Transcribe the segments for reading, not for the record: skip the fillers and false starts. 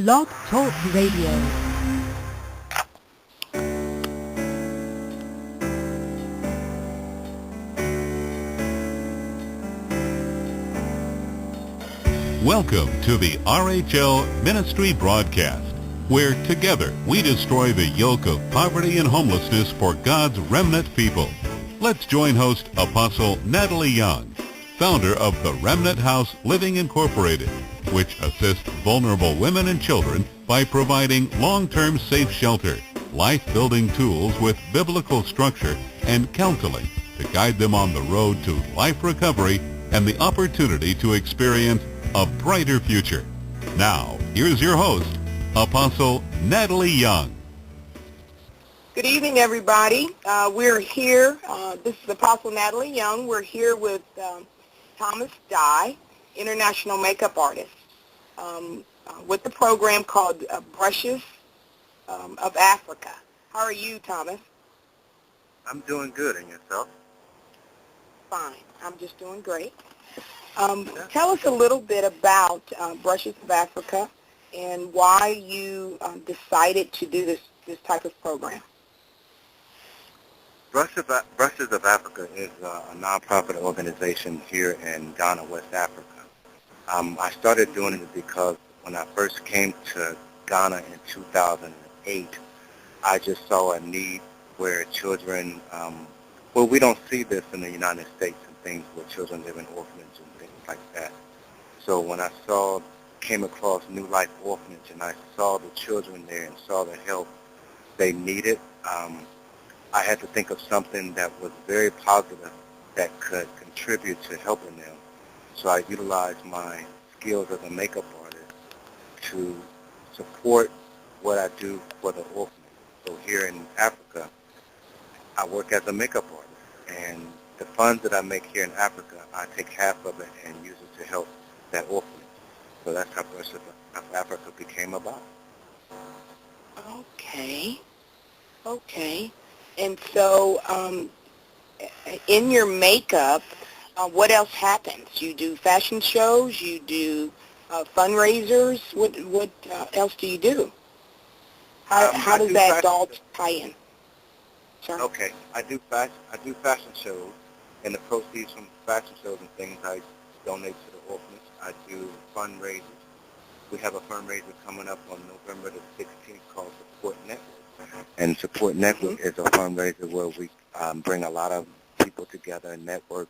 Blog Talk Radio. Welcome to the RHL Ministry Broadcast, where together we destroy the yoke of poverty and homelessness for God's remnant people. Let's join host Apostle Natalie Young, founder of the Remnant House Living Incorporated, which assists vulnerable women and children by providing long-term safe shelter, life-building tools with biblical structure, and counseling to guide them on the road to life recovery and the opportunity to experience a brighter future. Now, here's your host, Apostle Natalie Young. Good evening, everybody. We're here. This is Apostle Natalie Young. We're here with Thomas Dye, international makeup artist, with the program called Brushes of Africa. How are you, Thomas? I'm doing good, and yourself? Fine. I'm just doing great. Tell us a little bit about Brushes of Africa and why you decided to do this type of program. Brushes of Africa is a nonprofit organization here in Ghana, West Africa. I started doing it because when I first came to Ghana in 2008, I just saw a need where children, we don't see this in the United States and things where children live in orphanages and things like that. So when I came across New Life Orphanage and I saw the children there and saw the help they needed, I had to think of something that was very positive that could contribute to helping them. So I utilized my skills as a makeup artist to support what I do for the orphanage. So here in Africa, I work as a makeup artist, and the funds that I make here in Africa, I take half of it and use it to help that orphanage. So that's how Brushes of Africa became about. Okay. And so in your makeup, what else happens? You do fashion shows, you do fundraisers. What else do you do? How does that all tie in? Sorry? Okay, I do fashion shows, and the proceeds from fashion shows and things I donate to the orphanage. I do fundraisers. We have a fundraiser coming up on November the 16th called Support Network. And Support Network is a fundraiser where we bring a lot of people together and network,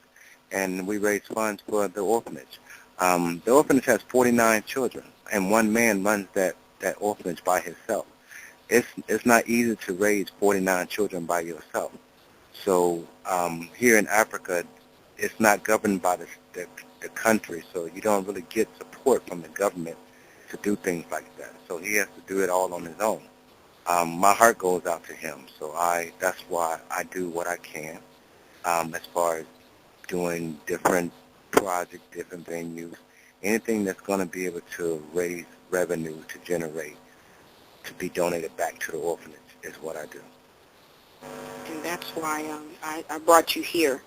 and we raise funds for the orphanage. The orphanage has 49 children, and one man runs that orphanage by himself. It's not easy to raise 49 children by yourself. So here in Africa, it's not governed by the country, so you don't really get support from the government to do things like that. So he has to do it all on his own. My heart goes out to him, so that's why I do what I can as far as doing different projects, different venues, anything that's going to be able to raise revenue to generate to be donated back to the orphanage is what I do. And that's why I brought you here.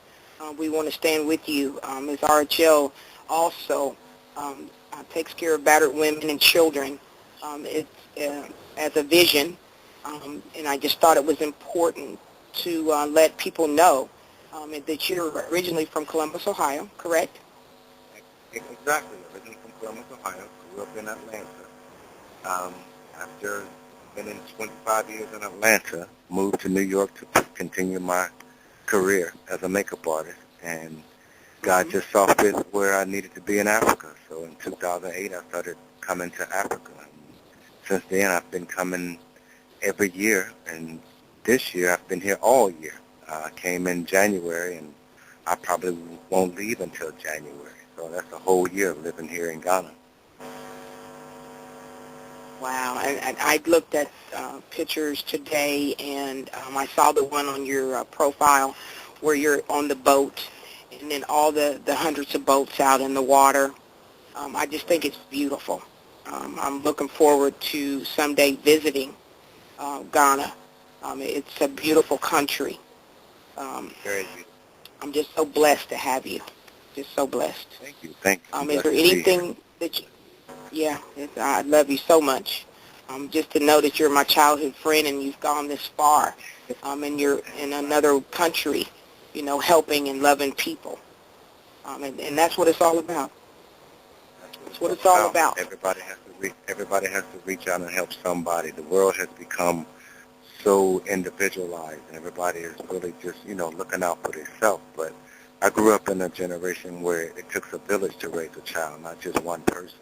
We want to stand with you. As RHL also takes care of battered women and children. It's as a vision. And I just thought it was important to let people know that you're originally from Columbus, Ohio, correct? Exactly. Originally from Columbus, Ohio. Grew up in Atlanta. After spending 25 years in Atlanta, moved to New York to continue my career as a makeup artist. And God just saw fit where I needed to be in Africa. So in 2008, I started coming to Africa. And since then, I've been coming every year, and this year I've been here all year. I came in January, and I probably won't leave until January. So that's a whole year of living here in Ghana. Wow. And I looked at pictures today, and I saw the one on your profile where you're on the boat, and then all the hundreds of boats out in the water. I just think it's beautiful. I'm looking forward to someday visiting Ghana. It's a beautiful country. Very beautiful. I'm just so blessed to have you. Just so blessed. Thank you. Thank you. Is there anything that you... Yeah, I love you so much. Just to know that you're my childhood friend and you've gone this far, and you're in another country, helping and loving people. And that's what it's all about. That's what it's all about. Everybody has to reach out and help somebody. The world has become so individualized, and everybody is really just, looking out for themselves. But I grew up in a generation where it took a village to raise a child, not just one person.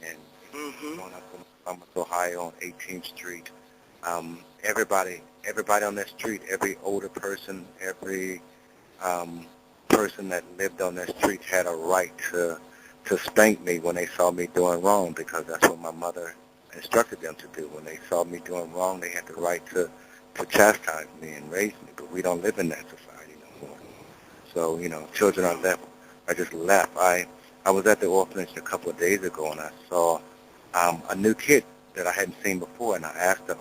And growing up in Columbus, Ohio on 18th Street, everybody on that street, every older person, every person that lived on that street had a right to spank me when they saw me doing wrong, because that's what my mother instructed them to do. When they saw me doing wrong, they had the right to chastise me and raise me. But we don't live in that society no more. So, children are just left. I was at the orphanage a couple of days ago, and I saw a new kid that I hadn't seen before, and I asked the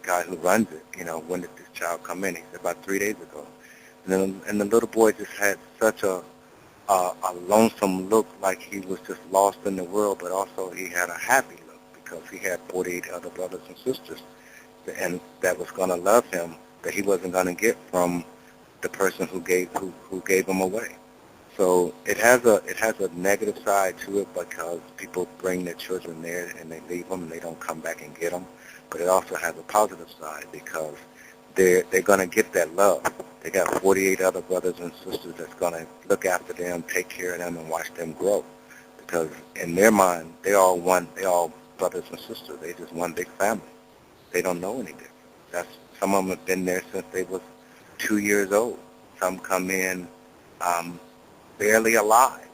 guy who runs it, when did this child come in? He said about 3 days ago. And the little boy just had such a lonesome look, like he was just lost in the world, but also he had a happy look because he had 48 other brothers and sisters, and that was going to love him, that he wasn't going to get from the person who gave him away. So it has a negative side to it, because people bring their children there and they leave them and they don't come back and get them. But it also has a positive side, because they're going to get that love. They got 48 other brothers and sisters that's going to look after them, take care of them, and watch them grow. Because in their mind, they all brothers and sisters. They just one big family. They don't know any different. Some of them have been there since they was 2 years old. Some come in barely alive,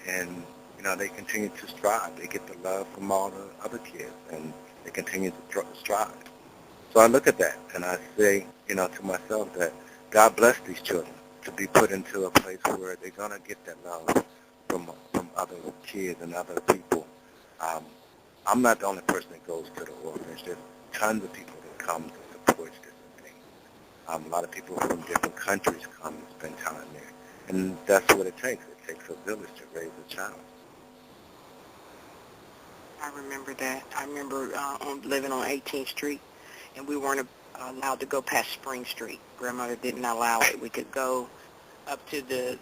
and they continue to strive. They get the love from all the other kids, and they continue to strive. So I look at that and I say, to myself, that God bless these children to be put into a place where they're gonna get that love from other kids and other people. I'm not the only person that goes to the orphanage. There's tons of people that come to support different things. A lot of people from different countries come and spend time there. And that's what it takes. It takes a village to raise a child. I remember that. I remember living on 18th Street, and we weren't allowed to go past Spring Street. Grandmother didn't allow it. We could go up to the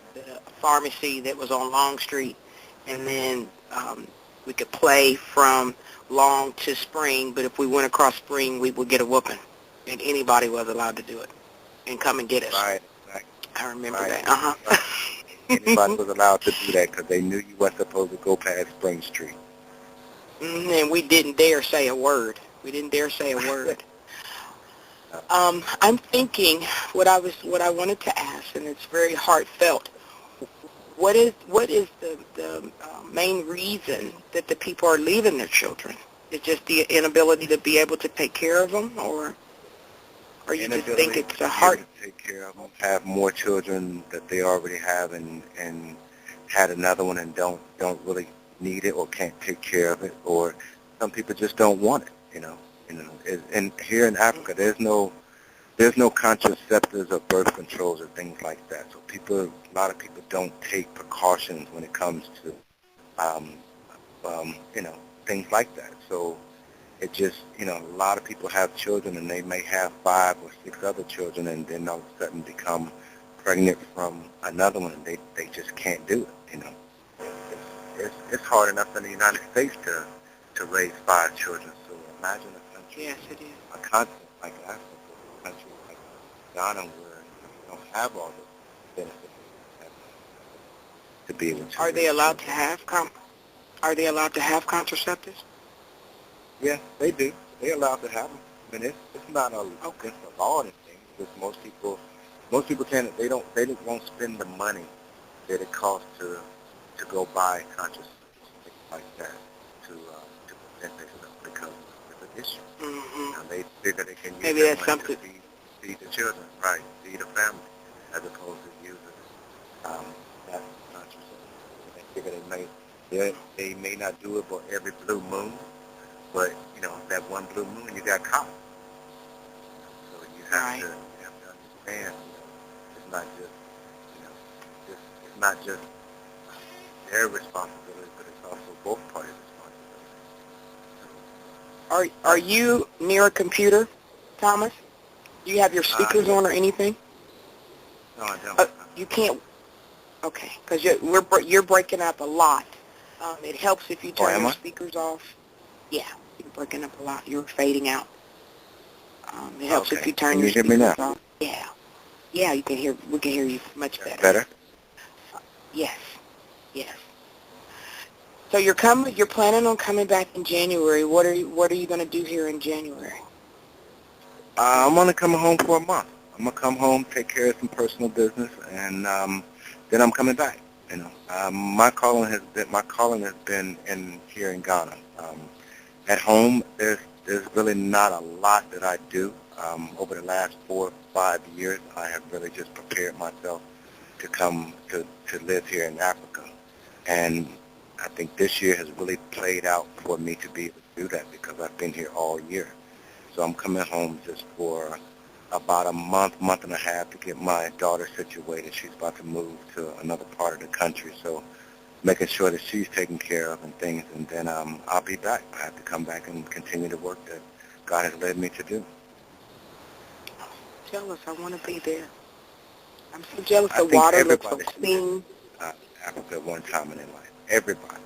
pharmacy that was on Long Street, and then we could play from Long to Spring, but if we went across Spring, we would get a whooping, and anybody was allowed to do it and come and get us. Right. I remember that. Right. Anybody was allowed to do that because they knew you weren't supposed to go past Spring Street. And we didn't dare say a word. We didn't dare say a word. I'm thinking what I wanted to ask, and it's very heartfelt. What is the main reason that the people are leaving their children? Is just the inability to be able to take care of them, or you just think it's a heart? To take care of them, have more children that they already have, and had another one and don't really need it or can't take care of it, or some people just don't want it. And here in Africa, there's no contraceptives or birth controls or things like that. So a lot of people don't take precautions when it comes to, things like that. So it just, a lot of people have children and they may have 5 or 6 other children, and then all of a sudden become pregnant from another one, and they just can't do it. It's hard enough in the United States to raise 5 children. So imagine a country, Yes, it is. a continent like Africa, a country like Ghana, where you don't have all the benefits to be able to. Are they allowed to have contraceptives? Yeah, they do. They're allowed to have them. I mean, it's not against the law or anything. Because most people can't. They won't spend the money that it costs to go buy contraceptives, things like that, to prevent themselves, because it's an issue. Mm-hmm. They figure they can use Maybe that that's money something. to feed the children, right? Feed the family, as opposed to using that contraceptive. They figure they may not do it for every blue moon, but that one blue moon you got caught. So you have to understand. It's not just it's not just their responsibility, but it's also both parties' responsibility. Are you near a computer, Thomas? Do you have your speakers Yeah. on or anything? No, I don't. You can't. Okay, because you're breaking up a lot. It helps if you turn am your I? speakers off. Yeah, you're breaking up a lot. You're fading out. It helps if Okay. you turn Can your you hear me speakers now? off. Yeah. Yeah, you can hear. We can hear you much That's better. better? Yes. Yes. So you're planning on coming back in January. What are you going to do here in January? I'm only coming home for a month. I'm going to come home, take care of some personal business, and then I'm coming back. My calling has been in here in Ghana. At home, there's really not a lot that I do. Over the last 4 or 5 years, I have really just prepared myself to come to live here in Africa. And I think this year has really played out for me to be able to do that because I've been here all year. So I'm coming home just for about a month and a half to get my daughter situated. She's about to move to another part of the country, so making sure that she's taken care of and things, and then I'll be back. I have to come back and continue the work that God has led me to do. Jealous. I want to be there. I'm so jealous. I The think water looks so everybody should clean. Africa at one time in their life. Everybody.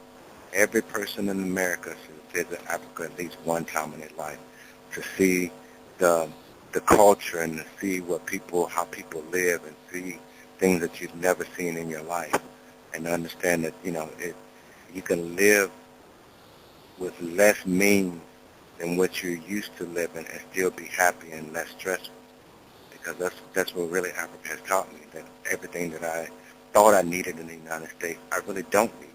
Every person in America should visit Africa at least one time in their life to see the culture and to see how people live and see things that you've never seen in your life, and to understand that you can live with less means than what you're used to living and still be happy and less stressful. Because that's what really Africa has taught me, that everything that I thought I needed in the United States, I really don't need.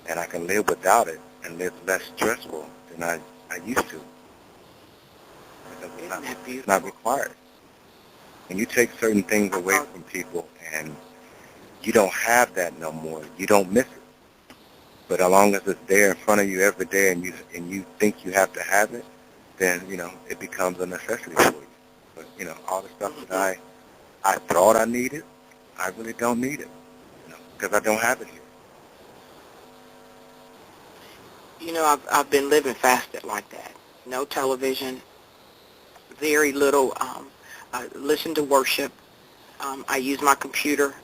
And I can live without it and live less stressful than I used to. Because Isn't that it's beautiful? not required. When you take certain things away from people and you don't have that no more, you don't miss it. But as long as it's there in front of you every day and you think you have to have it, then, it becomes a necessity for you. But, all the stuff that I thought I needed, I really don't need it, because I don't have it here. I've been living fasted like that. No television, very little. I listen to worship. I use my computer.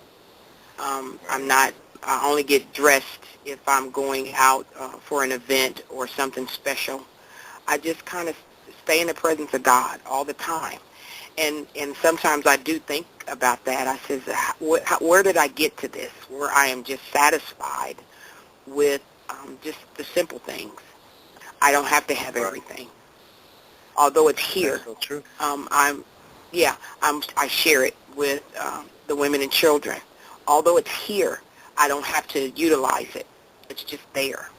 I only get dressed if I'm going out for an event or something special. I just kind of stay in the presence of God all the time. And sometimes I do think about that. I says, where did I get to this, where I am just satisfied with just the simple things? I don't have to have everything. Although it's here, That's so true. I share it with the women and children. Although it's here, I don't have to utilize it. It's just there.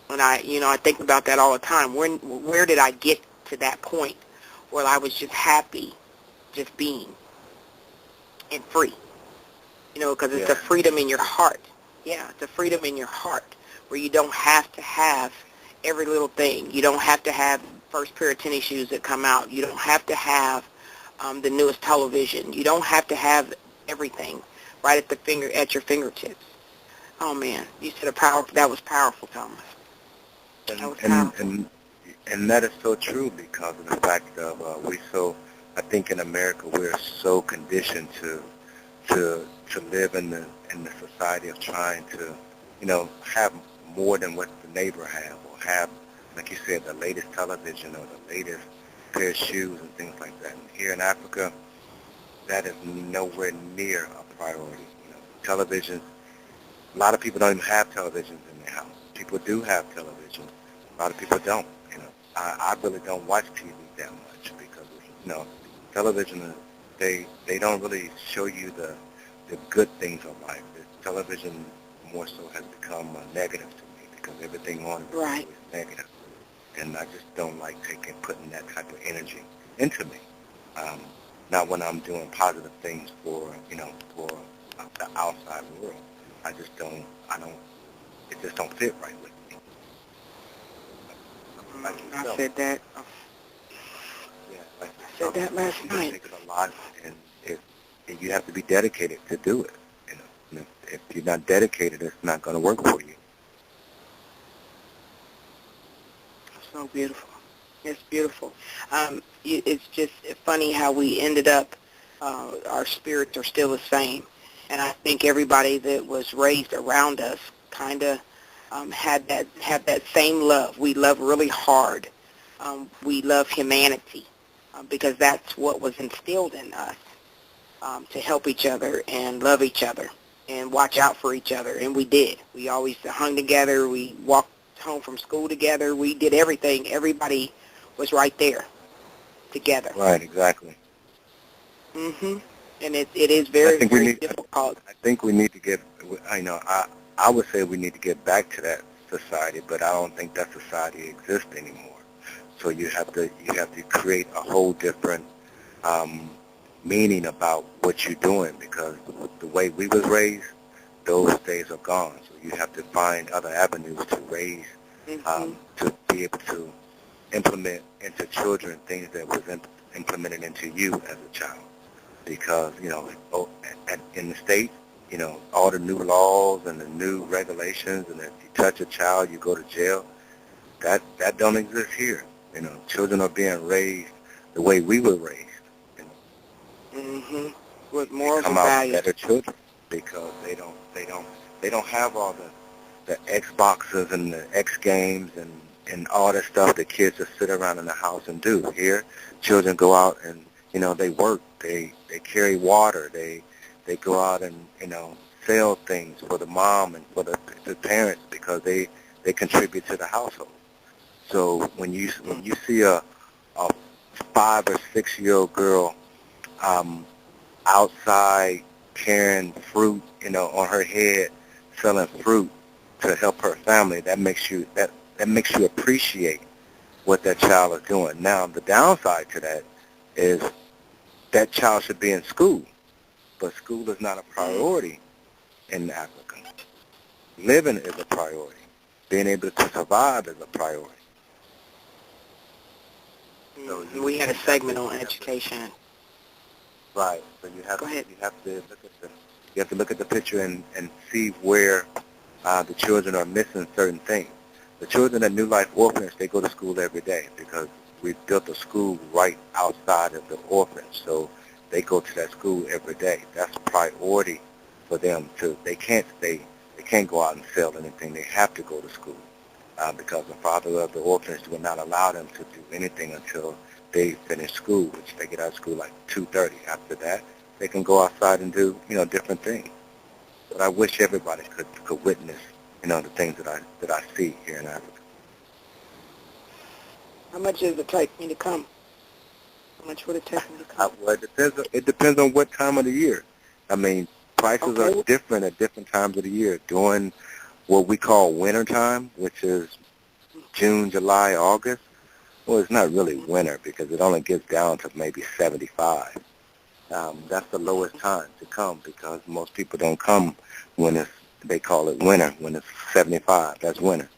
And I think about that all the time. Where did I get to that point where I was just happy, just being, and free? Because it's a freedom in your heart. Yeah, it's a freedom in your heart where you don't have to have every little thing. You don't have to have first pair of tennis shoes that come out. You don't have to have the newest television. You don't have to have everything right at your fingertips. Oh man, you said that was powerful, Thomas. That was powerful. And that is so true because of the fact of I think in America we're so conditioned to live in the society of trying to have more than what the neighbor have, or have, like you said, the latest television or the latest pair of shoes and things like that. And here in Africa, that is nowhere near a priority. Television. A lot of people don't even have televisions in their house. People do have television. A lot of people don't. I really don't watch TV that much because television, they don't really show you the good things of life. The television more so has become negative to me because everything on it is always negative, and I just don't like putting that type of energy into me. Not when I'm doing positive things for the outside world. It just don't fit right with me. Like yourself. I said that. Yeah, like I said that last night. It takes a lot, and you have to be dedicated to do it. And if you're not dedicated, it's not going to work for you. So beautiful. It's beautiful. It's just funny how we ended up, our spirits are still the same. And I think everybody that was raised around us kind of had that same love. We love really hard. We love humanity because that's what was instilled in us, to help each other and love each other and watch out for each other. And we did. We always hung together. We walked home from school together. We did everything. Everybody was right there together. Right, exactly. Mhm. And it is very, very difficult. I think we need to get, I would say we need to get back to that society, but I don't think that society exists anymore. So you have to create a whole different meaning about what you're doing, because the way we was raised, those days are gone. So you have to find other avenues to raise, to be able to implement into children things that was implemented into you as a child. Because, in the States, all the new laws and the new regulations, and if you touch a child, you go to jail, that don't exist here. Children are being raised the way we were raised. With morals and values. Come values. out better children because they don't have all the Xboxes and the X games and all that stuff that kids just sit around in the house and do. Here, children go out and they work, they carry water, they go out and sell things for the mom and for the parents because they contribute to the household. So when you see a 5 or 6 year old girl outside carrying fruit, on her head, selling fruit to help her family, that makes you appreciate what that child is doing. Now, the downside to that is that child should be in school, but school is not a priority in Africa. Living is a priority. Being able to survive is a priority. So we had a segment on education. Right. So you have Go ahead. you have to look at the picture and see where the children are missing certain things. The children at New Life Orphanage, they go to school every day because we built a school right outside of the orphanage. So they go to that school every day. That's a priority for them. They can't go out and sell anything. They have to go to school because the father of the orphanage will not allow them to do anything until they finish school, which they get out of school like 2:30. After that, they can go outside and do different things. But I wish everybody could witness the things that I see here in Africa. How much does it take me to come? How much would it take me to come? Well, it depends on what time of the year. I mean, prices are different at different times of the year. During what we call winter time, which is June, July, August, well, it's not really winter because it only gets down to maybe 75. That's the lowest time to come because most people don't come when they call it winter, when it's 75. That's winter.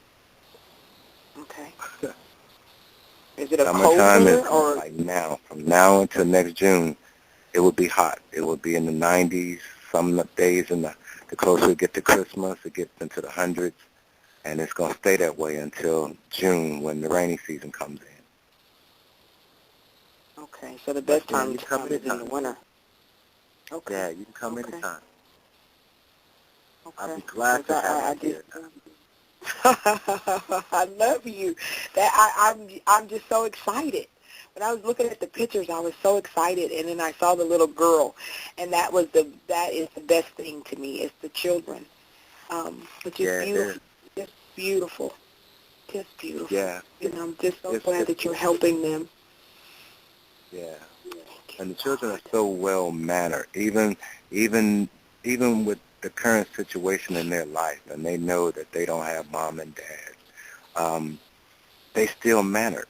Okay. Is it a cold Summertime winter is or like now. From now until next June, it will be hot. It will be in the 90s. Some days, the closer we get to Christmas, it gets into the hundreds, and it's going to stay that way until June when the rainy season comes in. Okay, so the best time to come is in the winter. Okay. Yeah, you can come anytime. Okay. I'll be glad to have you here. I love you. I'm just so excited. When I was looking at the pictures, I was so excited, and then I saw the little girl, and that is the best thing to me. It's the children, which is beautiful. Just beautiful. Just beautiful. Yeah. And I'm just so glad that you're helping them. Yeah. And the children are so well mannered, even with the current situation in their life, and they know that they don't have mom and dad. They still mannered.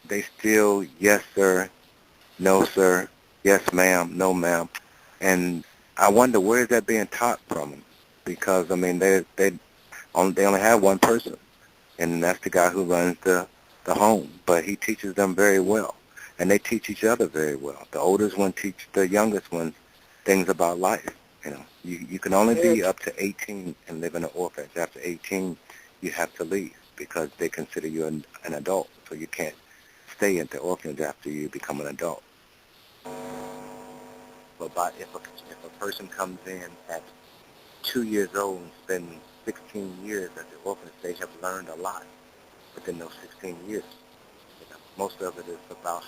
They still, yes, sir, no, sir, yes, ma'am, no, ma'am. And I wonder where is that being taught from them? Because, I mean, they only have one person, and that's the guy who runs the home. But he teaches them very well, and they teach each other very well. The oldest one teach the youngest one things about life. You can only be up to 18 and live in an orphanage. After 18, you have to leave because they consider you an adult, so you can't stay at the orphanage after you become an adult. But if a person comes in at 2 years old and spends 16 years at the orphanage, they have learned a lot within those 16 years. Most of it is about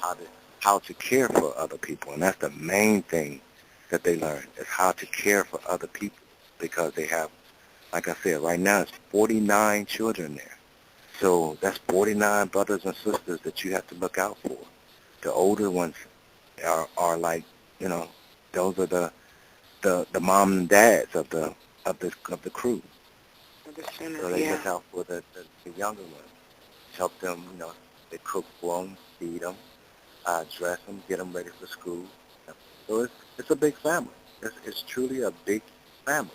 how to care for other people, and that's the main thing that they learn, is how to care for other people, because they have, like I said, right now it's 49 children there. So that's 49 brothers and sisters that you have to look out for. The older ones are like, those are the mom and dads of the crew. The center, So they look out for the younger ones, help them, they cook for them, feed them, dress them, get them ready for school. So it's a big family. It's truly a big family.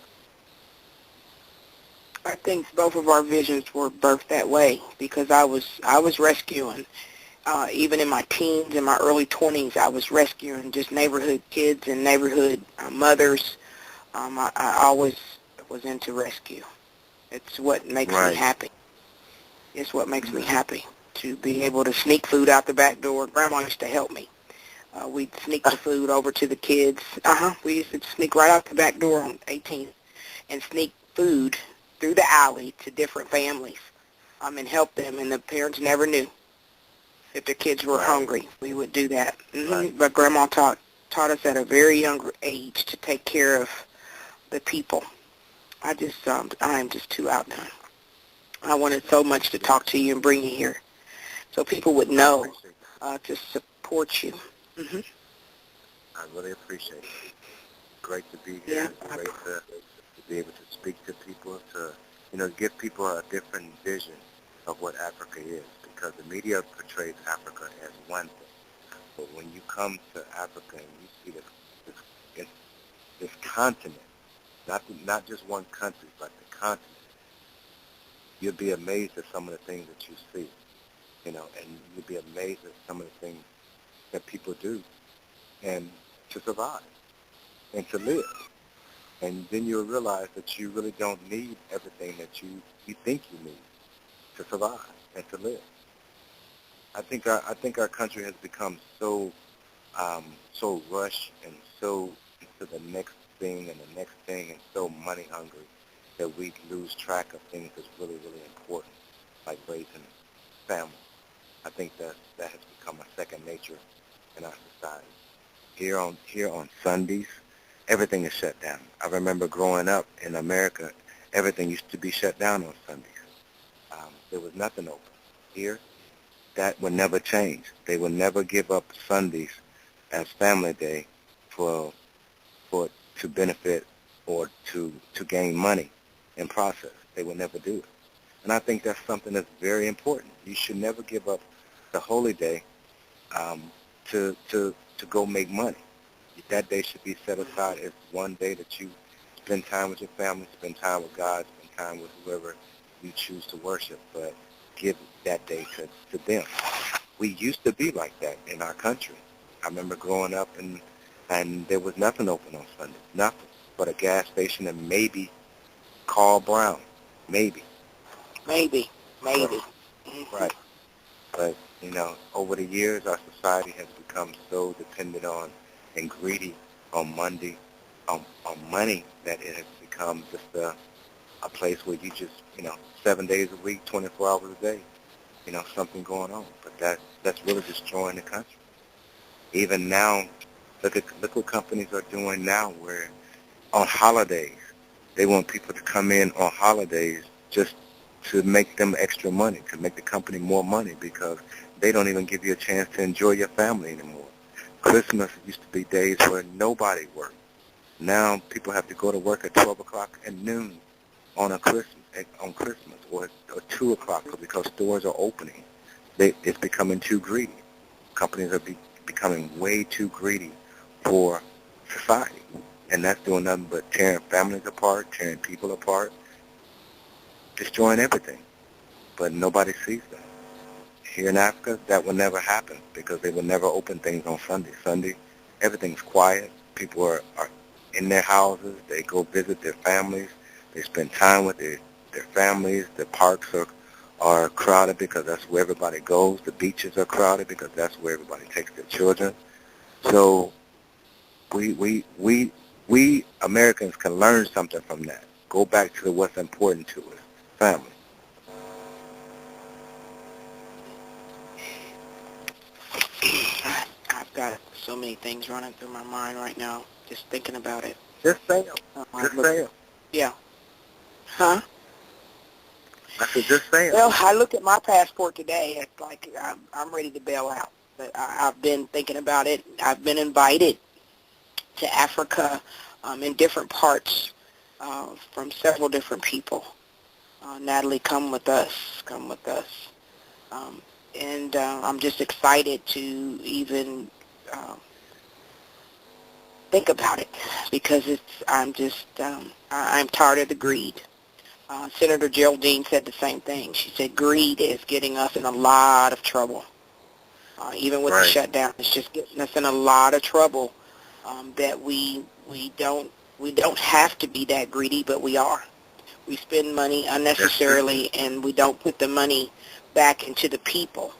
I think both of our visions were birthed that way, because I was rescuing. Even in my teens, in my early 20s, I was rescuing just neighborhood kids and neighborhood mothers. I always was into rescue. It's what makes me happy. It's what makes me happy, to be able to sneak food out the back door. Grandma used to help me. We'd sneak the food over to the kids. We used to sneak right out the back door on 18th and sneak food through the alley to different families and help them, and the parents never knew if their kids were hungry. We would do that. But Grandma taught us at a very young age to take care of the people. I am just too outdone. I wanted so much to talk to you and bring you here so people would know to support you. I really appreciate it. Great to be here. Great to be able to speak to people, to give people a different vision of what Africa is, because the media portrays Africa as one thing. But when you come to Africa and you see this continent, not just one country, but the continent, you'll be amazed at some of the things that you see, and you'll be amazed at some of the things that people do, and to survive and to live. And then you'll realize that you really don't need everything that you think you need to survive and to live. I think our country has become so rushed and so into the next thing and the next thing, and so money hungry, that we lose track of things that's really, really important, like raising family. I think that has become a second nature in our society. Here on Sundays, everything is shut down. I remember growing up in America, everything used to be shut down on Sundays. There was nothing open. Here, that would never change. They would never give up Sundays as Family Day for to benefit or to gain money in process. They would never do it. And I think that's something that's very important. You should never give up the holy day to go make money. That day should be set aside as one day that you spend time with your family, spend time with God, spend time with whoever you choose to worship, but give that day to them. We used to be like that in our country. I remember growing up and there was nothing open on Sunday, nothing but a gas station and maybe Carl Brown, maybe. Maybe. Right. But, over the years, our society has become so dependent on and greedy on money that it has become just a place where you just, 7 days a week, 24 hours a day, something going on. But that's really destroying the country. Even now, look what companies are doing now, where on holidays, they want people to come in on holidays just to make them extra money, to make the company more money, because they don't even give you a chance to enjoy your family anymore. Christmas used to be days where nobody worked. Now people have to go to work at 12 o'clock at noon on Christmas or 2 o'clock because stores are opening. It's becoming too greedy. Companies are becoming way too greedy for society. And that's doing nothing but tearing families apart, tearing people apart, destroying everything. But nobody sees that. Here in Africa, that will never happen because they will never open things on Sunday. Sunday, everything's quiet. People are in their houses. They go visit their families. They spend time with their families. The parks are are crowded because that's where everybody goes. The beaches are crowded because that's where everybody takes their children. So we Americans can learn something from that. Go back to what's important to us, family. I've got so many things running through my mind right now, just thinking about it. Just say them. Just say them. Yeah. Huh? I said, just say them. Well, I looked at my passport today. It's like I'm ready to bail out. But I've been thinking about it. I've been invited to Africa in different parts from several different people. Natalie, come with us. Come with us. And I'm just excited to even think about it because I'm tired of the greed. Senator Geraldine said the same thing. She said greed is getting us in a lot of trouble. Even with the shutdown, it's just getting us in a lot of trouble. That we don't have to be that greedy, but we are. We spend money unnecessarily, and we don't put the money back into the people.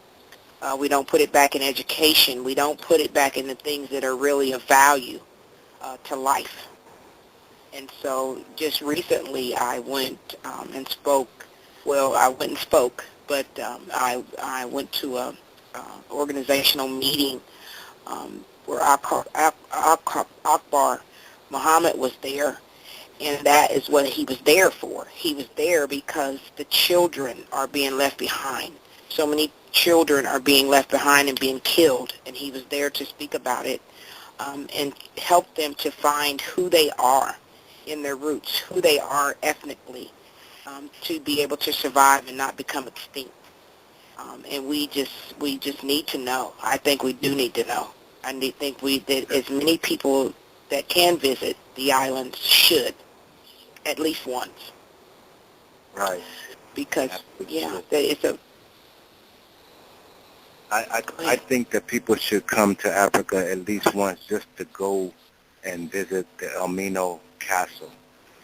We don't put it back in education. We don't put it back in the things that are really of value to life. And so just recently I went and spoke. Well, I went and spoke, but I went to a organizational meeting where Akbar Muhammad was there, and that is what he was there for. He was there because the children are being left behind. So many children are being left behind and being killed, and he was there to speak about it and help them to find who they are in their roots, who they are ethnically, to be able to survive and not become extinct. And we just need to know. I think we do need to know. Think that as many people that can visit the islands should, at least once. Right. Because, yeah, that it's a... I think that people should come to Africa at least once just to go and visit the Elmino Castle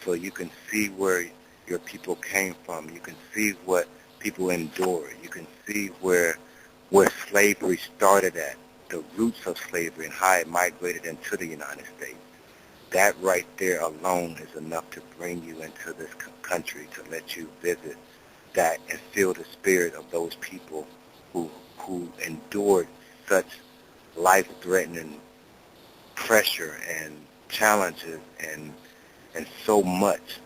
so you can see where your people came from. You can see what people endured. You can see where slavery started at, the roots of slavery and how it migrated into the United States. That right there alone is enough to bring you into this country, to let you visit that and feel the spirit of those people who endured such life-threatening pressure and challenges and so much.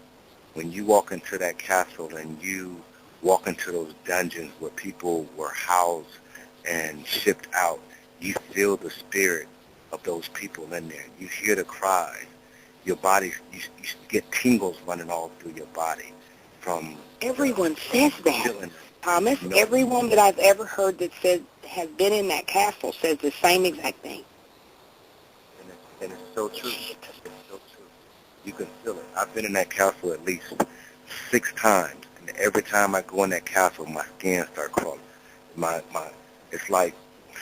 When you walk into that castle and you walk into those dungeons where people were housed and shipped out, you feel the spirit of those people in there. You hear the cries. Your body, you get tingles running all through your body from... Everyone says that, Thomas. You know, everyone that I've ever heard that said has been in that castle says the same exact thing. And it's so true. It's so true. You can feel it. I've been in that castle at least 6 times, and every time I go in that castle, my skin starts crawling. It's like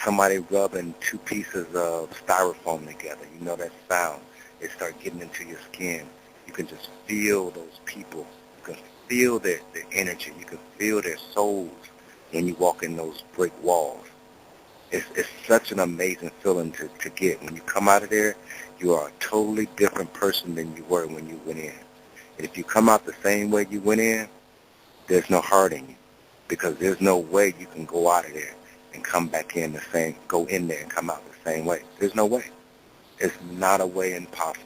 somebody rubbing 2 pieces of styrofoam together. You know that sound. It starts getting into your skin. You can just feel those people. You can feel their energy. You can feel their souls when you walk in those brick walls. It's such an amazing feeling to get. When you come out of there, you are a totally different person than you were when you went in. And if you come out the same way you went in, there's no hurting you, because there's no way you can go out of there and come back in the same, go in there and come out the same way. There's no way. It's not a way impossible.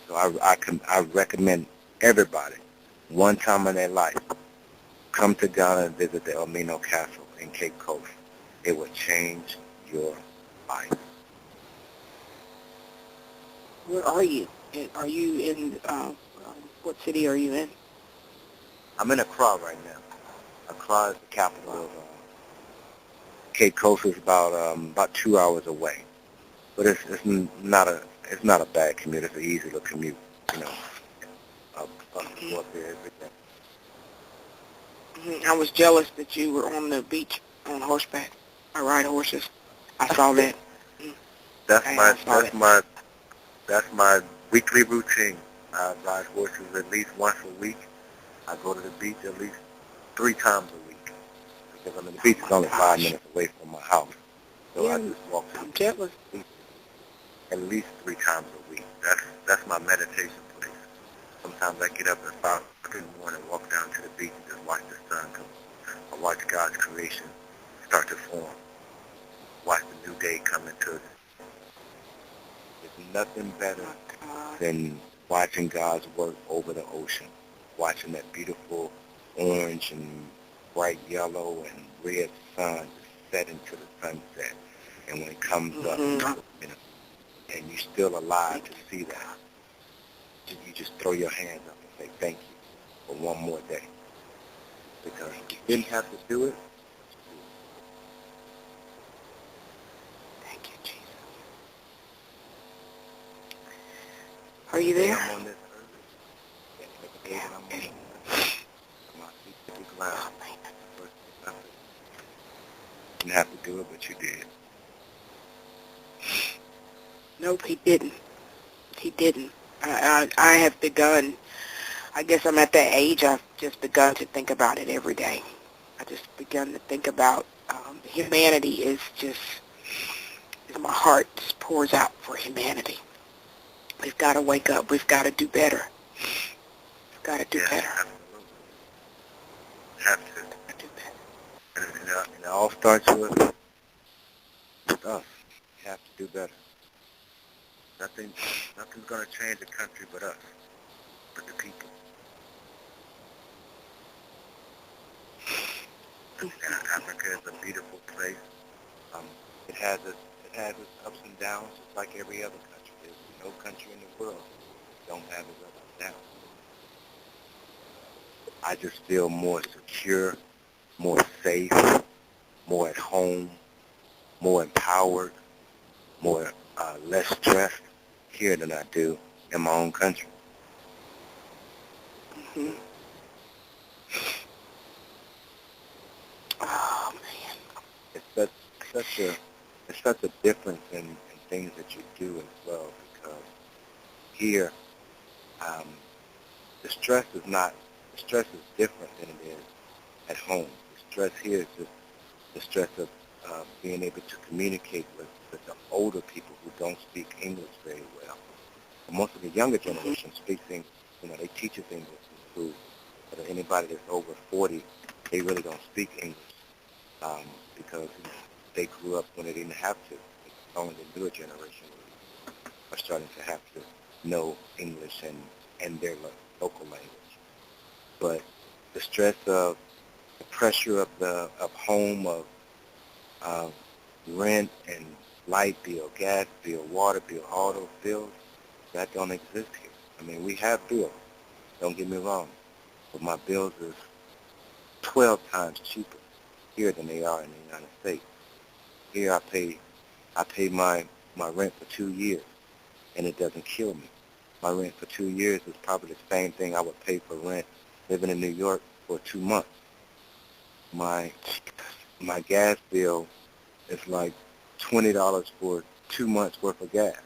So I recommend everybody, one time in their life, come to Ghana and visit the Elmino Castle in Cape Coast. It will change your life. Where are you? Are you in, what city are you in? I'm in Accra right now. Accra is the capital of Cape Coast. Is about 2 hours away, but it's not a bad commute. It's an easy little commute, you know. Up there every day. I was jealous that you were on the beach on horseback. I ride horses. I saw that. That's my weekly routine. I ride horses at least once a week, I go to the beach at least 3 times a week because the beach is my only 5 minutes away from my house. So I Yeah, just walk to the I'm beach jealous. at least 3 times a week. That's my meditation place. Sometimes I get up at 5 o'clock in the morning, walk down to the beach, and just watch the sun come. I watch God's creation start to form. Watch the new day come into it. There's nothing better than watching God's work over the ocean, watching that beautiful orange and bright yellow and red sun set into the sunset. And when it comes up, you know, and you're still alive to see that, you just throw your hands up and say thank you for one more day. Because you didn't have to do it. Thank you, Jesus. Are you there? I'm on this earth. Every day that I'm on this earth, my feet to the ground. Oh, man. You didn't have to do it, but you did. Nope, he didn't. He didn't. I have begun, I guess I'm at that age, I've just begun to think about it every day. I just begun to think about humanity is just, my heart just pours out for humanity. We've got to wake up. We've got to do better. We've got to do better. Absolutely. Have to. Got to do better. And it all starts with us. You have to do better. Nothing's going to change the country but us, but the people. And Africa is a beautiful place. It has its ups and downs, just like every other country. There's no country in the world that don't have its ups and downs. I just feel more secure, more safe, more at home, more empowered, more less stressed here than I do in my own country. Mm-hmm. Oh, man. It's such a difference in things that you do as well, because here the stress is different than it is at home. The stress here is just the stress of being able to communicate with the older people who don't speak English very well. And most of the younger generation speaks English. They teach us English in school. But anybody that's over 40, they really don't speak English because they grew up when they didn't have to. It's only the newer generation are starting to have to know English and their local language. But the stress of the pressure of home, of rent and light bill, gas bill, water bill, all those bills, that don't exist here. I mean, we have bills, don't get me wrong, but my bills is 12 times cheaper here than they are in the United States. Here I pay my rent for 2 years, and it doesn't kill me. My rent for 2 years is probably the same thing I would pay for rent living in New York for 2 months. My gas bill is like $20 for 2 months worth of gas.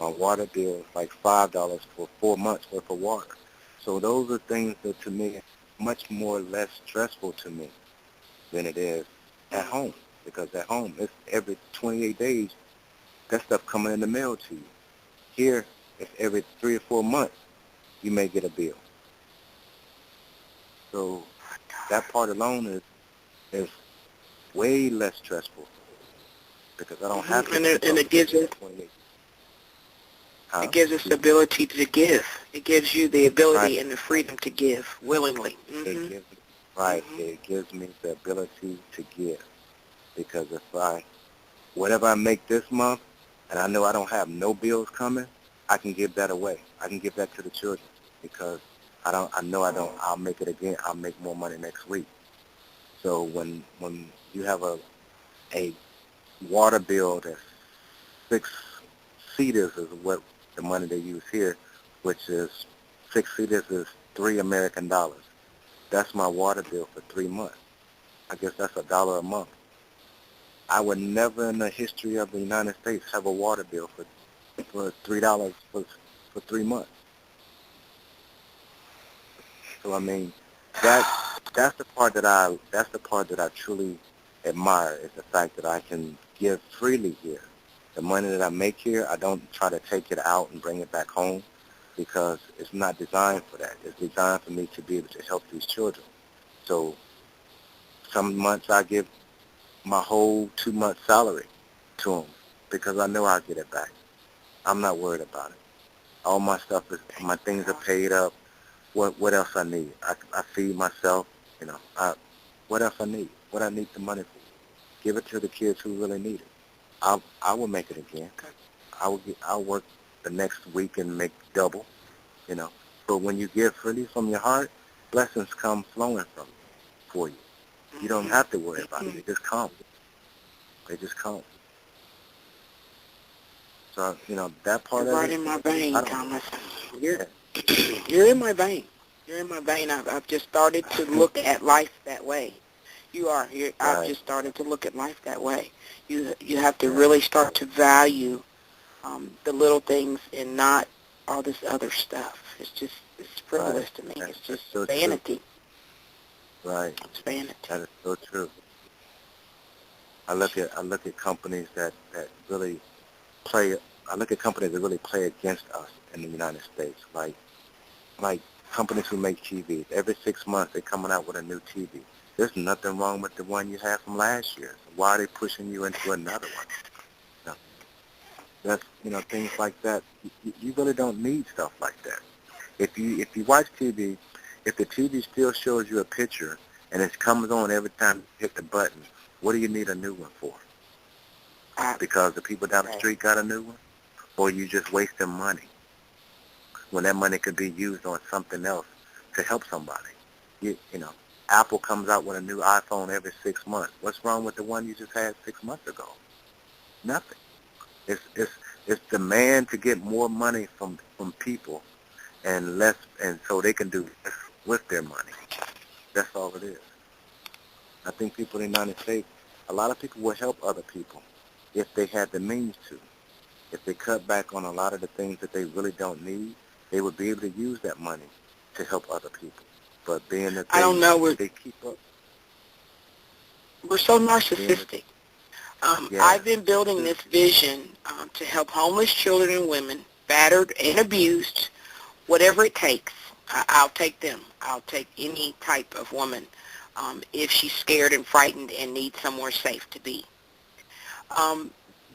My water bill is like $5 for 4 months worth of water. So those are things that to me are much more less stressful to me than it is at home. Because at home, it's every 28 days, that stuff coming in the mail to you. Here, it's every 3 or 4 months, you may get a bill. So that part alone is way less stressful because I don't have to. And it gives us, it gives us the ability to give. It gives you the ability and the freedom to give willingly. It gives me the ability to give, because whatever I make this month, and I know I don't have no bills coming, I can give that away. I can give that to the children because I'll make it again. I'll make more money next week. So when you have a water bill that's 6 cedars is what the money they use here, which is 6 cedars is $3 American. That's my water bill for 3 months. I guess that's $1 a month. I would never in the history of the United States have a water bill for $3 for 3 months. So I mean, that's the part that I truly admire, is the fact that I can give freely here. The money that I make here, I don't try to take it out and bring it back home, because it's not designed for that. It's designed for me to be able to help these children. So some months I give my whole 2 month salary to them, because I know I'll get it back. I'm not worried about it. All my stuff my things are paid up. What else I need? I feed myself. What else I need? What I need the money for? Give it to the kids who really need it. I will make it again. I'll work the next week and make double. But when you give freely from your heart, blessings come flowing for you. You don't have to worry about it. They just come. They just come. So, that part You're of right it, in my vein, I don't. Thomas. You're in my vein. You're in my vein. I've just started to look at life that way. You are. I've just started to look at life that way. You have to really start to value the little things and not all this other stuff. It's frivolous to me. It's just so vanity. True. Right. It's vanity. That is so true. I look at companies that really play. I look at companies that really play against us in the United States, like companies who make TVs. Every 6 months they're coming out with a new TV. There's nothing wrong with the one you had from last year. So why are they pushing you into another one? No. That's things like that. You really don't need stuff like that. If you watch TV, if the TV still shows you a picture and it comes on every time you hit the button, what do you need a new one for? Because the people down the street got a new one? Or you just wasting money when that money could be used on something else to help somebody? Apple comes out with a new iPhone every 6 months. What's wrong with the one you just had 6 months ago? Nothing. It's demand to get more money from people and less, and so they can do less with their money. That's all it is. I think people in the United States, a lot of people will help other people if they had the means to. If they cut back on a lot of the things that they really don't need, they would be able to use that money to help other people. But being that I don't know. they keep up. We're so narcissistic. I've been building this vision to help homeless children and women, battered and abused, whatever it takes. I'll take them. I'll take any type of woman if she's scared and frightened and needs somewhere safe to be. And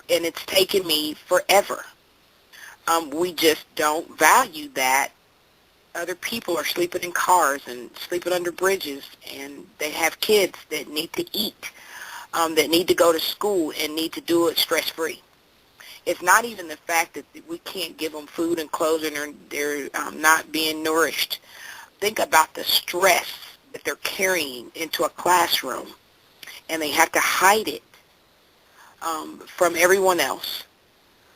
it's taken me forever. We just don't value that. Other people are sleeping in cars and sleeping under bridges, and they have kids that need to eat, that need to go to school and need to do it stress-free. It's not even the fact that we can't give them food and clothes and they're not being nourished. Think about the stress that they're carrying into a classroom, and they have to hide it from everyone else,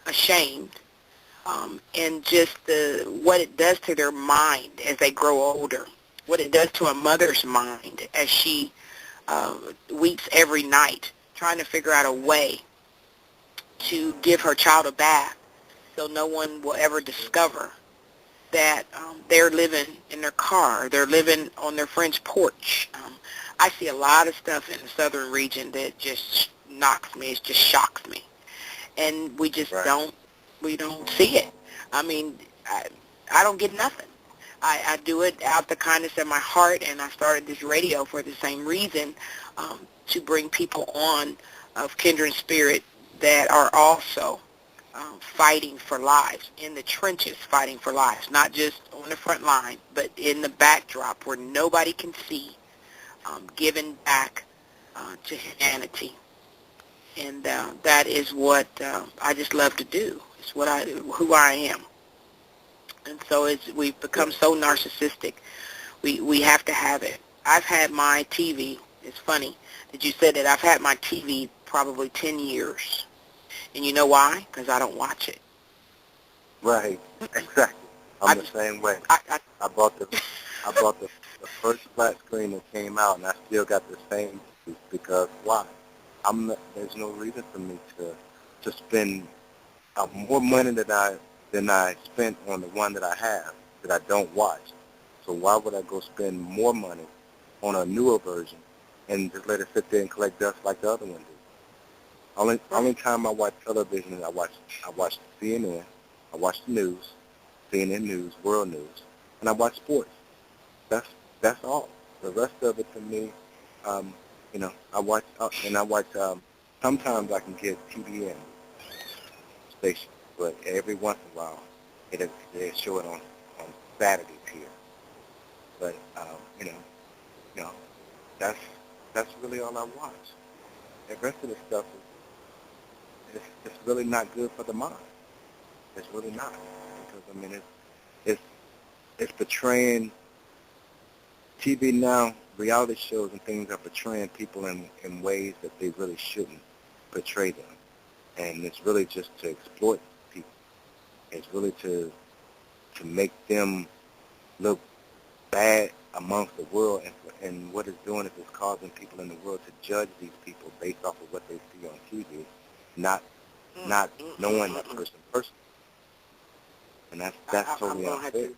ashamed, and just what it does to their mind as they grow older, what it does to a mother's mind as she weeps every night trying to figure out a way to give her child a bath so no one will ever discover that they're living in their car, they're living on their friend's porch. I see a lot of stuff in the southern region that just knocks me, it just shocks me. And we just don't see it. I mean, I don't get nothing. I do it out the kindness of my heart, and I started this radio for the same reason, to bring people on of kindred spirit that are also fighting for lives, in the trenches fighting for lives, not just on the front line, but in the backdrop where nobody can see, giving back to humanity. And that is what I just love to do. It's who I am. And so we've become so narcissistic. We have to have it. I've had my TV. It's funny that you said that. I've had my TV probably 10 years. And you know why? Because I don't watch it. Right. Exactly. I'm the same way. I bought the first flat screen that came out, and I still got the same because why? There's no reason for me to spend more money than I spent on the one that I have that I don't watch. So why would I go spend more money on a newer version and just let it sit there and collect dust like the other one do. Only time I watch television is I watch CNN, I watch the news, CNN News, World News, and I watch sports. That's all. The rest of it to me, I watch sometimes I can get TBN station, but every once in a while they show it on Saturdays here. But you know, that's really all I watch. The rest of the stuff is it's really not good for the mind. It's really not, because I mean it's portraying TV now. Reality shows and things are portraying people in ways that they really shouldn't portray them, and it's really just to exploit people. It's really to make them look bad amongst the world, and what it's doing is it's causing people in the world to judge these people based off of what they see on TV, not knowing that person personally. And that's totally unfair.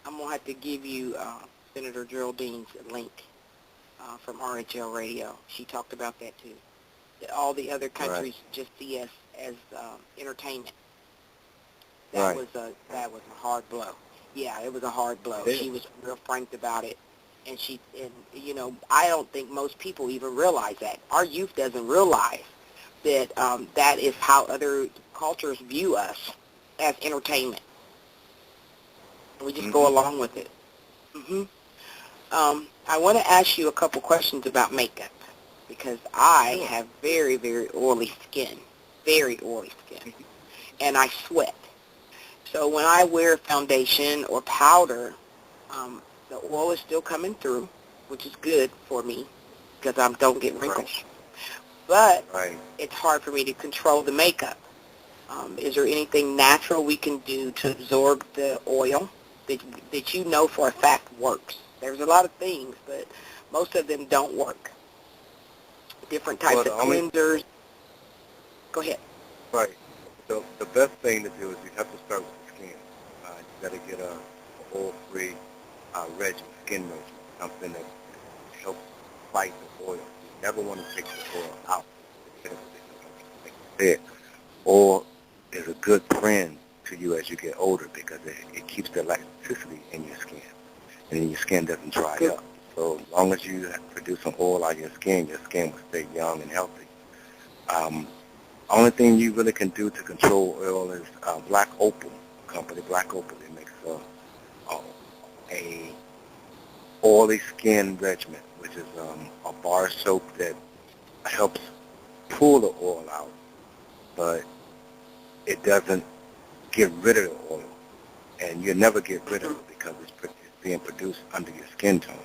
I'm gonna have to give you Senator Geraldine's link from RHL Radio. She talked about that too. That all the other countries just see us as entertainment. That was a hard blow. Yeah, it was a hard blow. She was real frank about it, and I don't think most people even realize that. Our youth doesn't realize that that is how other cultures view us, as entertainment. We just go along with it. I want to ask you a couple questions about makeup, because I have very, very oily skin, and I sweat. So when I wear foundation or powder, the oil is still coming through, which is good for me because I don't get wrinkles. But it's hard for me to control the makeup. Is there anything natural we can do to absorb the oil that you know for a fact works? There's a lot of things, but most of them don't work. Different types of cleansers. Go ahead. Right. So the best thing to do is you have to start with the skin. You got to get a oil-free skin regimen, something that helps fight the oil. You never want to take the oil out. Like you said, oil is a good friend to you as you get older, because it keeps the elasticity in your skin, and then your skin doesn't dry up. So as long as you produce some oil out of your skin will stay young and healthy. Only thing you really can do to control oil is Black Opal company. Black Opal, it makes a oily skin regimen, which is a bar soap that helps pull the oil out, but it doesn't get rid of the oil, and you'll never get rid of it because it's being produced under your skin tone.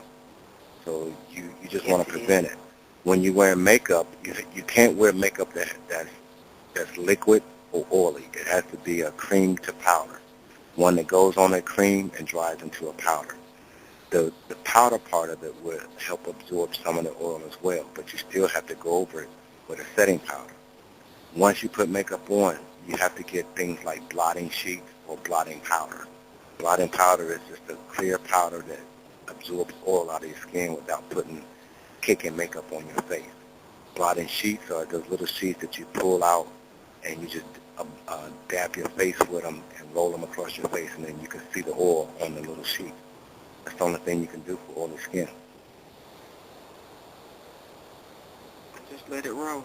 So you just want to prevent it. When you wear makeup, you can't wear makeup that's liquid or oily. It has to be a cream to powder, one that goes on a cream and dries into a powder. The powder part of it will help absorb some of the oil as well, but you still have to go over it with a setting powder. Once you put makeup on, you have to get things like blotting sheets or blotting powder. Blotting powder is just a clear powder that absorbs oil out of your skin without kicking makeup on your face. Blotting sheets are those little sheets that you pull out and you just dab your face with them and roll them across your face, and then you can see the oil on the little sheet. That's the only thing you can do for oily skin. Just let it roll.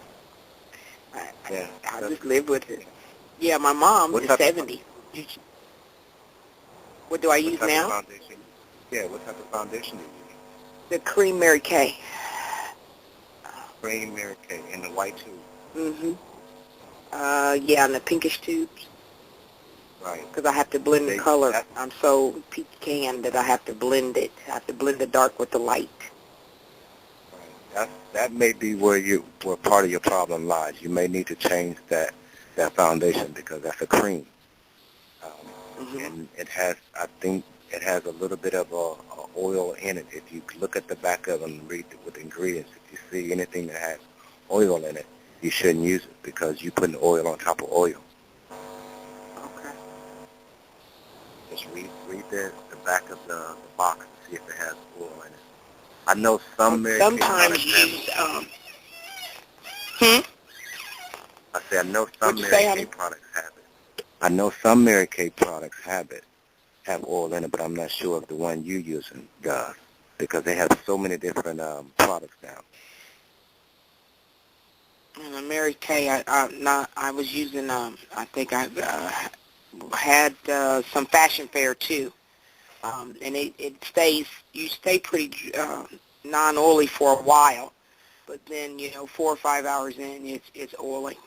I just live with it. Yeah, my mom is 70. What do I use now? Foundation? Yeah, what type of foundation do you use? The Cream Mary Kay. Cream Mary Kay in the white tube. Yeah, in the pinkish tubes. Right. Because I have to blend the color. I'm so pecan that I have to blend it. I have to blend the dark with the light. Right. That may be where part of your problem lies. You may need to change that foundation, because that's a cream. And it has, I think, it has a little bit of a oil in it. If you look at the back of it and read with the ingredients, if you see anything that has oil in it, you shouldn't use it, because you're putting oil on top of oil. Okay. Just read the back of the box to see if it has oil in it. I know some Mary Kay sometimes products have use, it. I say I know some What'd you Mary say, Kay honey? products have it. I know some Mary Kay products have oil in it, but I'm not sure if the one you're using does, because they have so many different products now. And Mary Kay, I was using, I think I had some Fashion Fair too. And you stay pretty non-oily for a while, but then, 4 or 5 hours in, it's oily.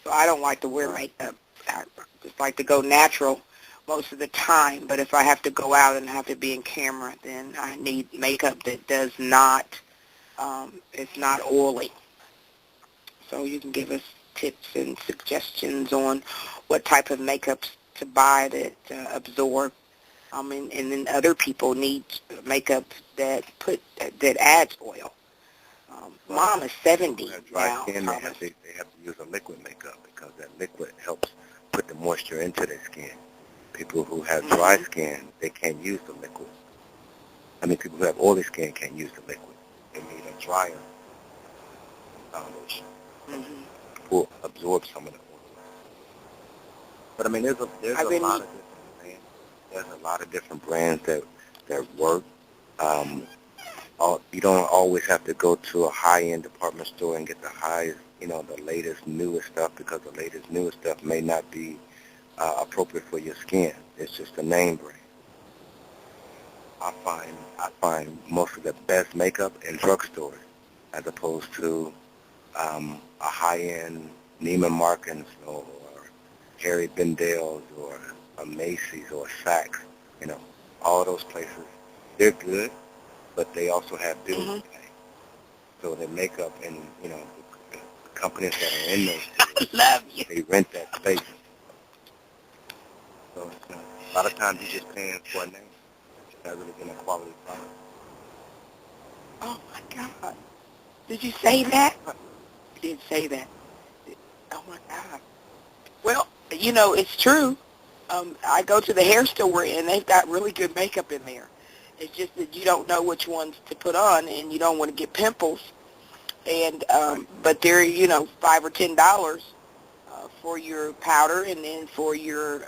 So I don't like to wear makeup. I just like to go natural most of the time, but if I have to go out and have to be in camera, then I need makeup that does not, it's not oily. So you can give us tips and suggestions on what type of makeups to buy that absorb. And then other people need makeup that adds oil. Mom is 70 dry now, skin, Thomas. they have to use a liquid makeup because that liquid helps put the moisture into their skin. People who have dry skin, they can't use the liquid. I mean, people who have oily skin can't use the liquid. They need a drier foundation to absorb some of the oil. But I mean, there's a lot of different brands. There's a lot of different brands that work. You don't always have to go to a high-end department store and get the highest, the latest, newest stuff, because the latest, newest stuff may not be appropriate for your skin. It's just a name brand. I find most of the best makeup in drugstores, as opposed to a high-end Neiman Marcus or Harry Bendel's or a Macy's or a Saks. All those places, they're good, but they also have bills to pay. So the makeup and, the companies that are in those stores, Love you. they rent that space. So a lot of times you're just paying for a name. It's not really getting a quality product. Oh, my God. Did you say that? You did say that. Oh, my God. Well, it's true. I go to the hair store, and they've got really good makeup in there. It's just that you don't know which ones to put on, and you don't want to get pimples. And but they're $5 or $10 for your powder, and then for your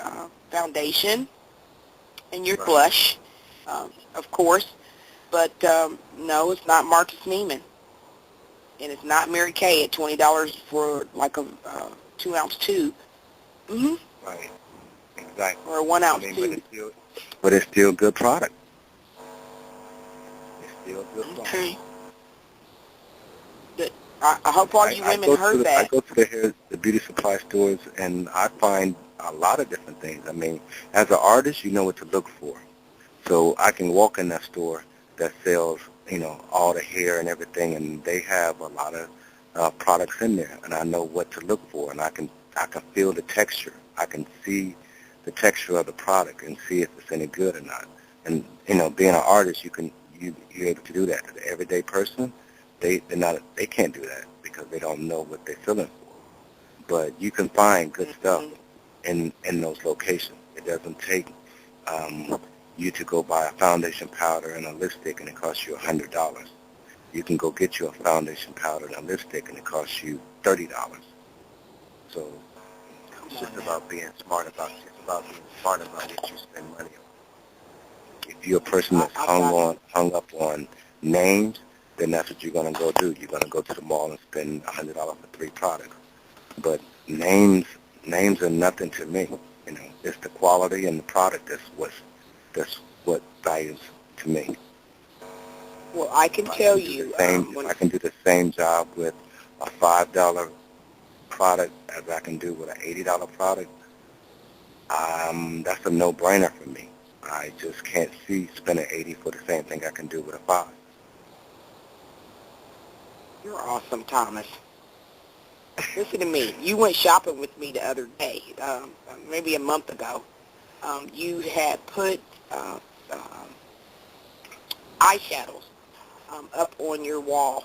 foundation and your blush, of course. But no, it's not Marcus Neiman, and it's not Mary Kay at $20 for like a 2-ounce tube. Right. Exactly. Or a 1-ounce tube. But it's still good product. It's still good product. Okay. But I hope all you women heard that. I go to the beauty supply stores, and I find a lot of different things. I mean, as an artist, you know what to look for. So I can walk in that store that sells, all the hair and everything, and they have a lot of products in there, and I know what to look for, and I can feel the texture. I can see the texture of the product and see if it's any good or not. And being an artist, you're able to do that. The everyday person, they can't do that because they don't know what they're feeling for. But you can find good stuff in those locations. It doesn't take you to go buy a foundation powder and a lipstick and it costs you $100. You can go get you a foundation powder and a lipstick and it costs you $30. So it's just about being smart about what you spend money on. If you're a person that's hung up on names, then that's what you're going to go do. You're going to go to the mall and spend $100 for 3 products. But names are nothing to me. It's the quality and the product that's what values to me. Well, I can tell you, if I can do the same job with a $5 product as I can do with an $80 product, that's a no-brainer for me. I just can't see spending $80 for the same thing I can do with a $5. You're awesome, Thomas. Listen to me. You went shopping with me the other day, maybe a month ago. You had put eyeshadows up on your wall.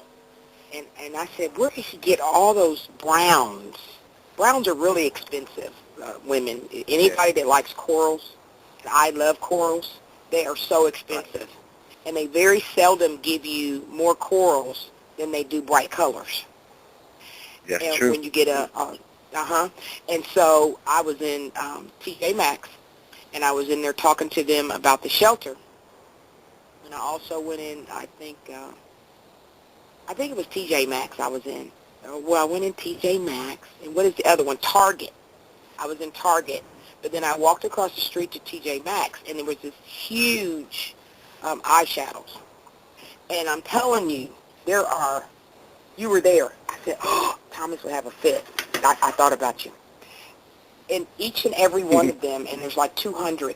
And I said, where did you get all those browns? Browns are really expensive, women. Anybody that likes corals, I love corals, they are so expensive. and they very seldom give you more corals than they do bright colors. That's And true. when you get and so I was in TJ Maxx, and I was in there talking to them about the shelter. And I also went in, I think it was TJ Maxx I was in. Well, I went in TJ Maxx, and what is the other one? Target. I was in Target, but then I walked across the street to TJ Maxx, and there was this huge eyeshadows. And I'm telling you, you were there. I said, oh, Thomas would have a fit. I thought about you. In each and every one of them, and there's like 200.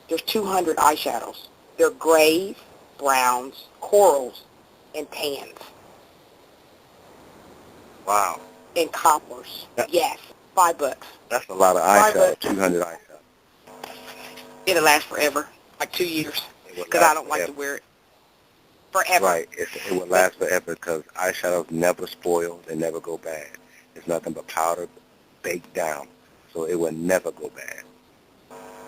There's 200 eyeshadows. They're grays, browns, corals, and tans. Wow. And coppers. Yes, $5. That's a lot of eyeshadow, 200 eyeshadow. It'll last forever, like 2 years, because I don't like to wear it forever. Right. It will last forever because eyeshadows never spoil. They never go bad. It's nothing but powder baked down, so it will never go bad.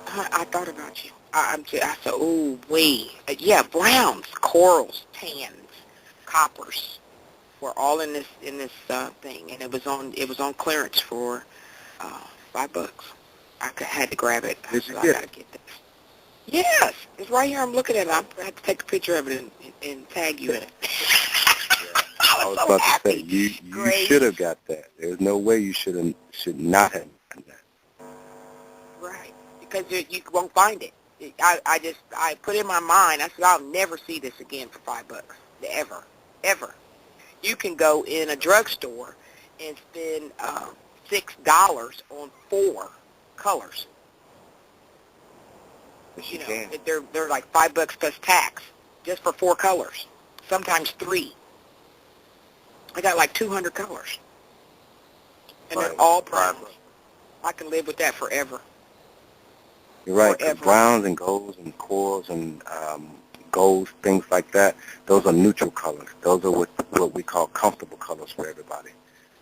I thought about you. I said, oh, wait. Yeah, browns, corals, tans, coppers were all in this thing, and it was on clearance for $5. I had to grab it. I said, I gotta get this. Yes, it's right here. I'm looking at it. I had to take a picture of it and tag you in it. I was so about happy. to say, you should have got that. There's no way you should not have done that. Right, because you won't find it. I put in my mind, I said, I'll never see this again for $5. Ever. You can go in a drugstore and spend $6 on 4 colors. Yes, You know, can. they're like $5 plus tax just for 4 colors, sometimes 3. I got like 200 colors, and they're all browns. I can live with that forever. You're right. 'Cause Forever. browns and golds and corals and golds, things like that, those are neutral colors. Those are what we call comfortable colors for everybody.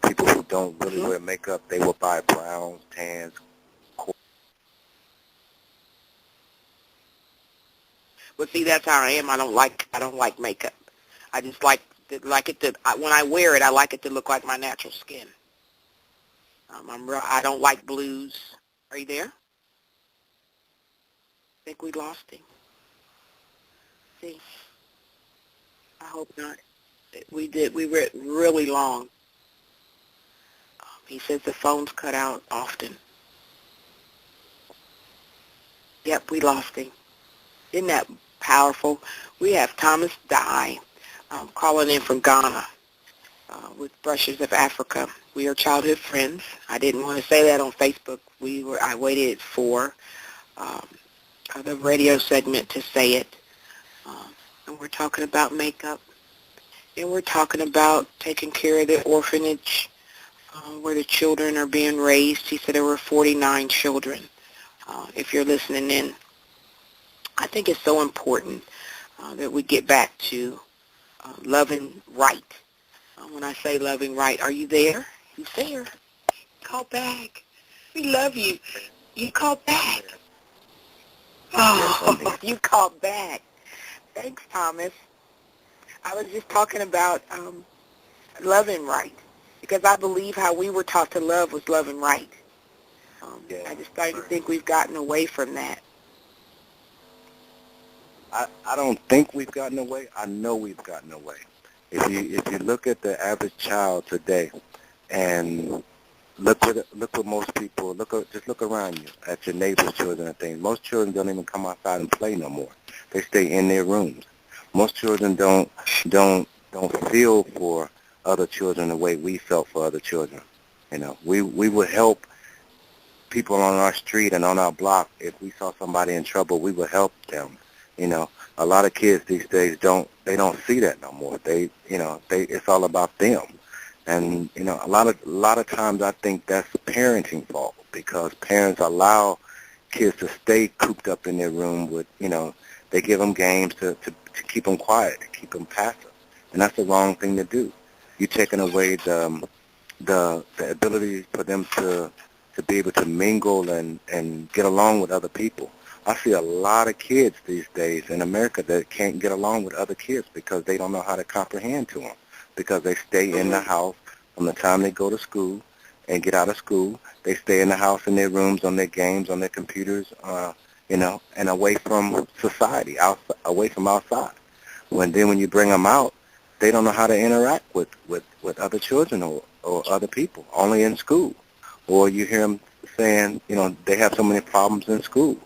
People who don't really wear makeup, they will buy browns, tans, corals. Well, see, that's how I am. I don't like makeup. I just like it to. When I wear it, I like it to look like my natural skin. I don't like blues. Are you there? I think we lost him. See, I hope not. We did. We were really long. He says the phone's cut out often. Yep, we lost him. Isn't that powerful? We have Thomas Dye calling in from Ghana with Brushes of Africa. We are childhood friends. I didn't want to say that on Facebook. I waited for the radio segment to say it. And we're talking about makeup. And we're talking about taking care of the orphanage where the children are being raised. He said there were 49 children. If you're listening in, I think it's so important that we get back to loving right. When I say loving right, are you there? Who's there? Call back. We love you. You called back. Oh, you called back. Thanks, Thomas. I was just talking about loving right, because I believe how we were taught to love was loving right. I just started to think we've gotten away from that. I don't think we've gotten away. I know we've gotten away. If you look at the average child today, and look what most people just look around you at your neighbor's children and things. Most children don't even come outside and play no more. They stay in their rooms. Most children don't feel for other children the way we felt for other children. You know, we would help people on our street and on our block. If we saw somebody in trouble, we would help them. You know, a lot of kids these days don't see that no more. It's all about them. And, you know, a lot of times I think that's the parenting fault, because parents allow kids to stay cooped up in their room with, you know, they give them games to keep them quiet, to keep them passive. And that's the wrong thing to do. You're taking away the ability for them to be able to mingle and get along with other people. I see a lot of kids these days in America that can't get along with other kids because they don't know how to comprehend to them, because they stay in the house from the time they go to school and get out of school. They stay in the house in their rooms, on their games, on their computers, and away from society, away from outside. When you bring them out, they don't know how to interact with other children or other people, only in school. Or you hear them saying, they have so many problems in school.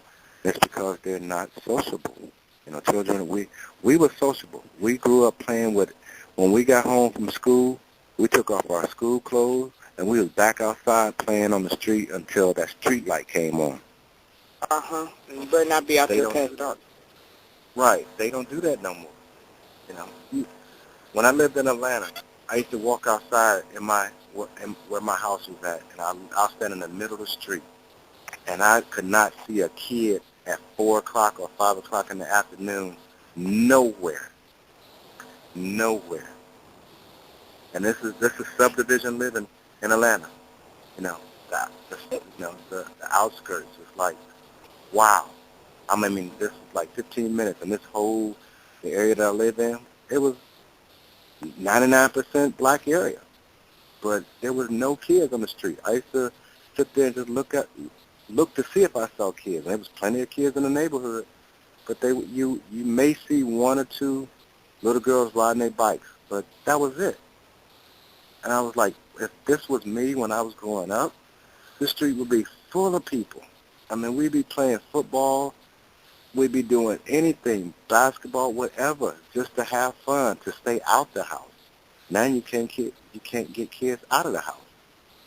It's because they're not sociable. Children, we were sociable. We grew up playing with, when we got home from school, we took off our school clothes, and we was back outside playing on the street until that street light came on. Uh-huh. And you better not be out there past dark. Right. They don't do that no more. When I lived in Atlanta, I used to walk outside where my house was at, and I'll stand in the middle of the street, and I could not see a kid at 4 o'clock or 5 o'clock in the afternoon, nowhere. And this is subdivision living in Atlanta. The outskirts. It's like, wow. This is like 15 minutes, and the area that I live in, it was 99% black area, but there was no kids on the street. I used to sit there and just look to see if I saw kids. And there was plenty of kids in the neighborhood, but you may see one or two little girls riding their bikes, but that was it. And I was like, if this was me when I was growing up, this street would be full of people. We'd be playing football, we'd be doing anything, basketball, whatever, just to have fun, to stay out the house. Now you can't get kids out of the house.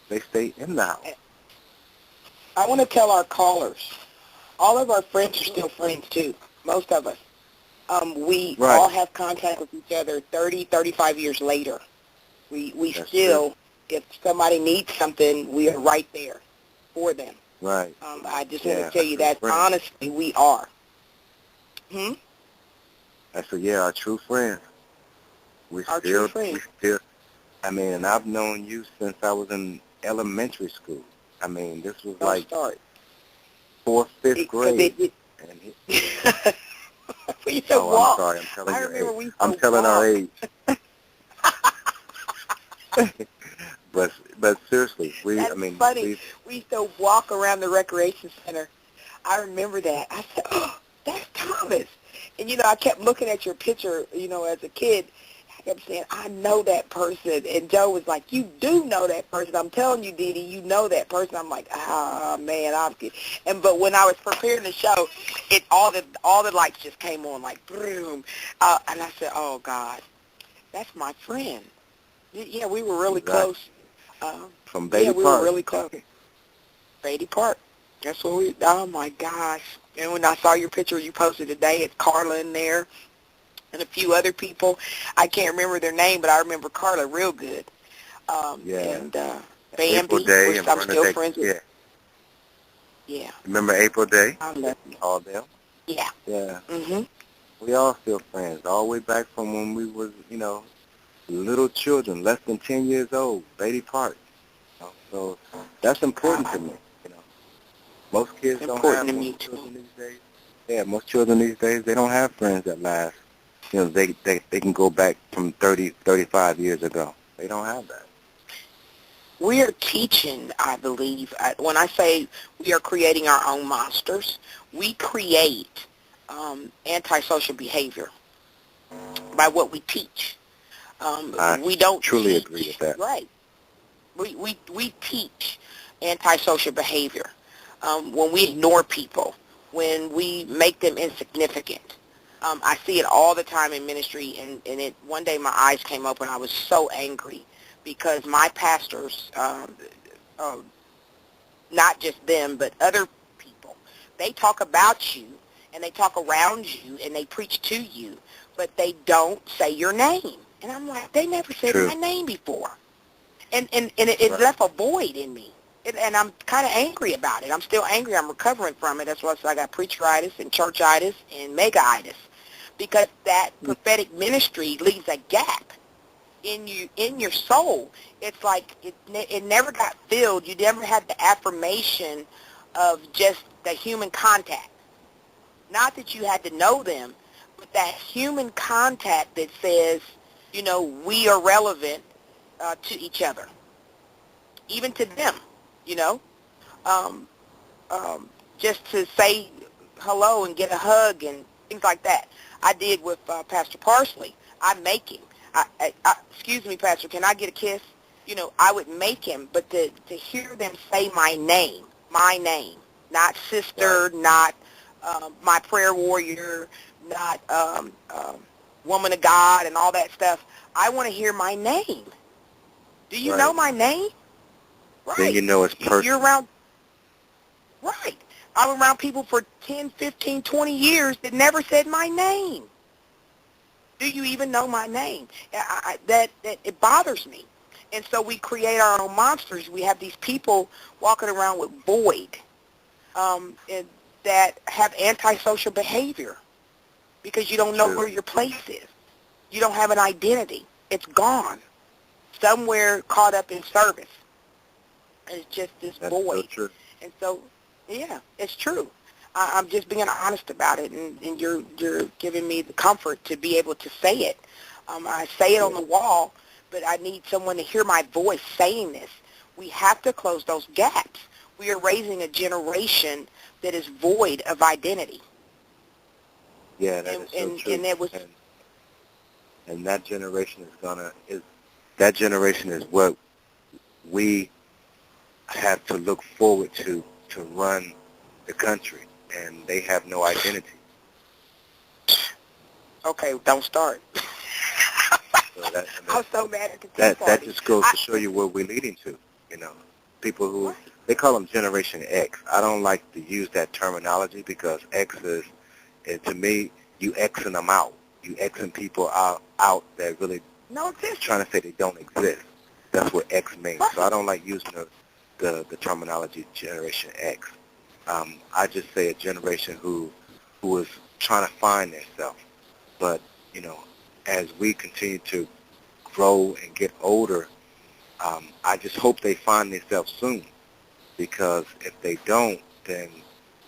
They stay in the house. I want to tell our callers, all of our friends are still friends too, most of us. We all have contact with each other 30, 35 years later. We still, if somebody needs something, we are right there for them. Right. I just want to tell you that honestly, we are. I said, our true friends. True friends. And I've known you since I was in elementary school. This was like 4th, 5th grade. We used to walk. I'm sorry. I'm telling our age. But seriously, funny. We used to walk around the recreation center. I remember that. I said, "Oh, that's Thomas." And I kept looking at your picture. As a kid, I kept saying, "I know that person." And Joe was like, "You do know that person. I'm telling you, Dee Dee, you know that person." I'm like, man, but when I was preparing the show, all the lights just came on like boom, and I said, "Oh God, that's my friend." Yeah, we were really close. From Beatty Park. We were really close. Beatty Park. That's what oh my gosh. And when I saw your picture you posted today, it's Carla in there and a few other people. I can't remember their name, but I remember Carla real good. And Bambi, April Day, I'm still friends with. Yeah. Remember April Day? I love you. All them? Yeah. Yeah. Mhm. We all still friends, all the way back from when we was, little children, less than 10 years old, Beatty Park. So that's important to me. Most kids don't have. Most children these days. Yeah, most children these days, they don't have friends that last. They can go back from 30, 35 years ago. They don't have that. We are teaching, I believe, when I say we are creating our own monsters, we create antisocial behavior by what we teach. We don't truly teach, agree with that. Right. We teach antisocial behavior when we ignore people, when we make them insignificant. I see it all the time in ministry, and one day my eyes came open. I was so angry because my pastors, not just them, but other people, they talk about you, and they talk around you, and they preach to you, but they don't say your name. And I'm like, they never said my name before. And it left a void in me. And I'm kind of angry about it. I'm still angry. I'm recovering from it. That's why I got preacheritis and churchitis and megaitis. Because that prophetic ministry leaves a gap in your soul. It's like it never got filled. You never had the affirmation of just the human contact. Not that you had to know them, but that human contact that says, we are relevant to each other, even to them, you know. Um, just to say hello and get a hug and things like that. I did with Pastor Parsley. I make him. Excuse me, Pastor, can I get a kiss? I would make him, but to hear them say my name, not sister, not my prayer warrior, not woman of God and all that stuff. I want to hear my name. Do you know my name? Right. Then you know it's personal. You're around. Right. I'm around people for 10, 15, 20 years that never said my name. Do you even know my name? That it bothers me. And so we create our own monsters. We have these people walking around with void that have antisocial behavior because you don't know where your place is. You don't have an identity. It's gone. Somewhere caught up in service. It's just this void. So true. And so, yeah, it's true. I'm just being honest about it, and you're giving me the comfort to be able to say it. I say it on the wall, but I need someone to hear my voice saying this. We have to close those gaps. We are raising a generation that is void of identity. Yeah, that is so true. And that generation that generation is what we have to look forward to run the country, and they have no identity. Okay, don't start. So I'm so mad at the that just goes to show you where we're leading to. People who they call them Generation X. I don't like to use that terminology because X is to me, you Xing them out. You Xing people out that really trying to say they don't exist. That's what X means. So I don't like using the terminology Generation X. I just say a generation who is trying to find themselves. But, as we continue to grow and get older, I just hope they find themselves soon. Because if they don't, then,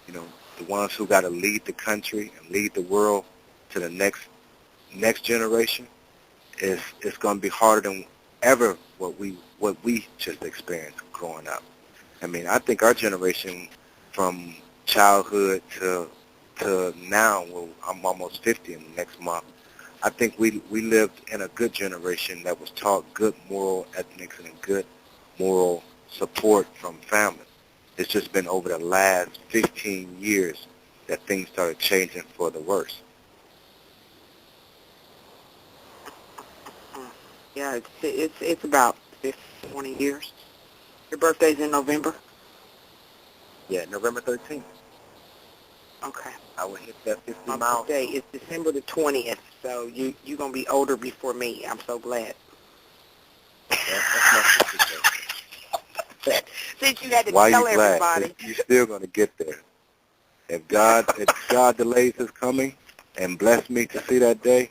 the ones who got to lead the country and lead the world to the next generation, it's going to be harder than ever what we just experienced growing up. I mean, I think our generation, from childhood to now, well, I'm almost 50 in the next month, I think we lived in a good generation that was taught good moral ethics and a good moral support from family. It's just been over the last 15 years that things started changing for the worse. Yeah, it's about 20 years. Your birthday's in November? Yeah, November 13th. Okay. I will hit that 50 My miles. birthday is December the 20th, so you're going to be older before me. I'm so glad. That's my sister's birthday. Since you had to Why tell you glad? everybody. You're still going to get there. If God delays his coming and bless me to see that day,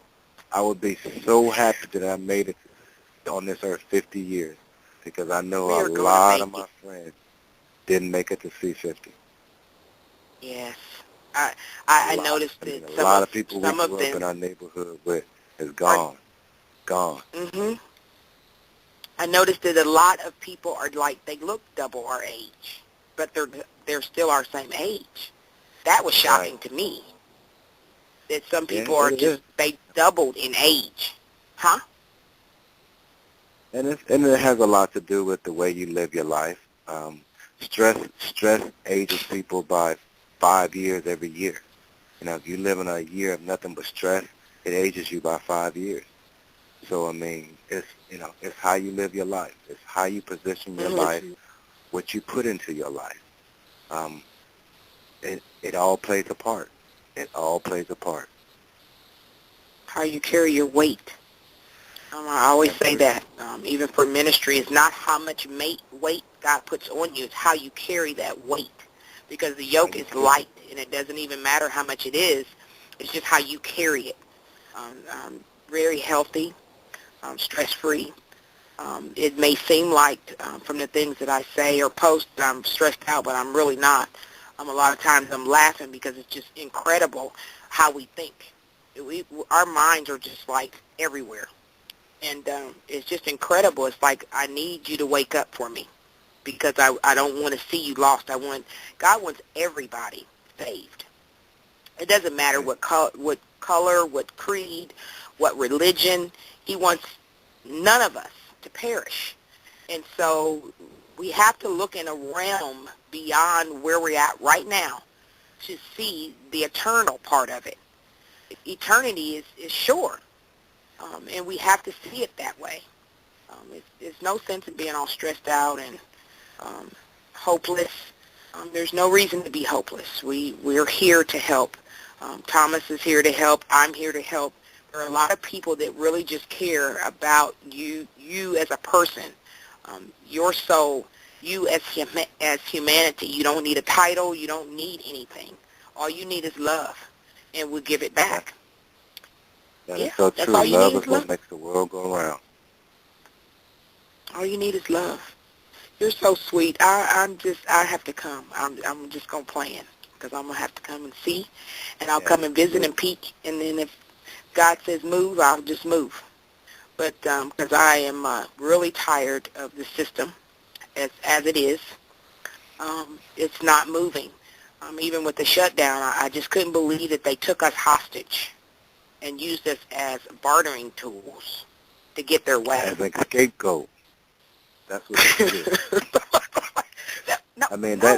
I would be so happy that I made it on this earth 50 years, because I know a lot of my friends didn't make it to see 50. Yes. I noticed that a lot of people we grew up in our neighborhood with is gone. Mm-hmm. I noticed that a lot of people are like, they look double our age, but they're still our same age. That was shocking to me. That some people are just, they doubled in age. Huh? And it has a lot to do with the way you live your life. Stress ages people by 5 years every year. If you live in a year of nothing but stress, it ages you by 5 years. So, I mean, it's how you live your life. It's how you position your life, what you put into your life. It all plays a part. It all plays a part. How you carry your weight. I always say that, even for ministry, it's not how much weight God puts on you, it's how you carry that weight. Because the yoke is light, and it doesn't even matter how much it is. It's just how you carry it. Very healthy, stress-free. It may seem like, from the things that I say or post, that I'm stressed out, but I'm really not. A lot of times I'm laughing because it's just incredible how we think. Our minds are just like everywhere. And it's just incredible. It's like, I need you to wake up for me because I don't want to see you lost. God wants everybody saved. It doesn't matter what color, what creed, what religion. He wants none of us to perish. And so we have to look in a realm beyond where we're at right now to see the eternal part of it. Eternity is sure, and we have to see it that way. It's no sense in being all stressed out and hopeless. There's no reason to be hopeless. We're here to help. Thomas is here to help. I'm here to help. There are a lot of people that really just care about you as a person, your soul, you as humanity. You don't need a title. You don't need anything. All you need is love, and we'll give it back. That is so true. Love is what makes the world go around. All you need is love. You're so sweet. I have to come. I'm just going to plan because I'm going to have to come and see, and I'll come and visit and peek, and then if God says move, I'll just move. But because I am really tired of the system as it is, it's not moving. Even with the shutdown, I just couldn't believe that they took us hostage and used us as bartering tools to get their way. As a scapegoat. That's what it is.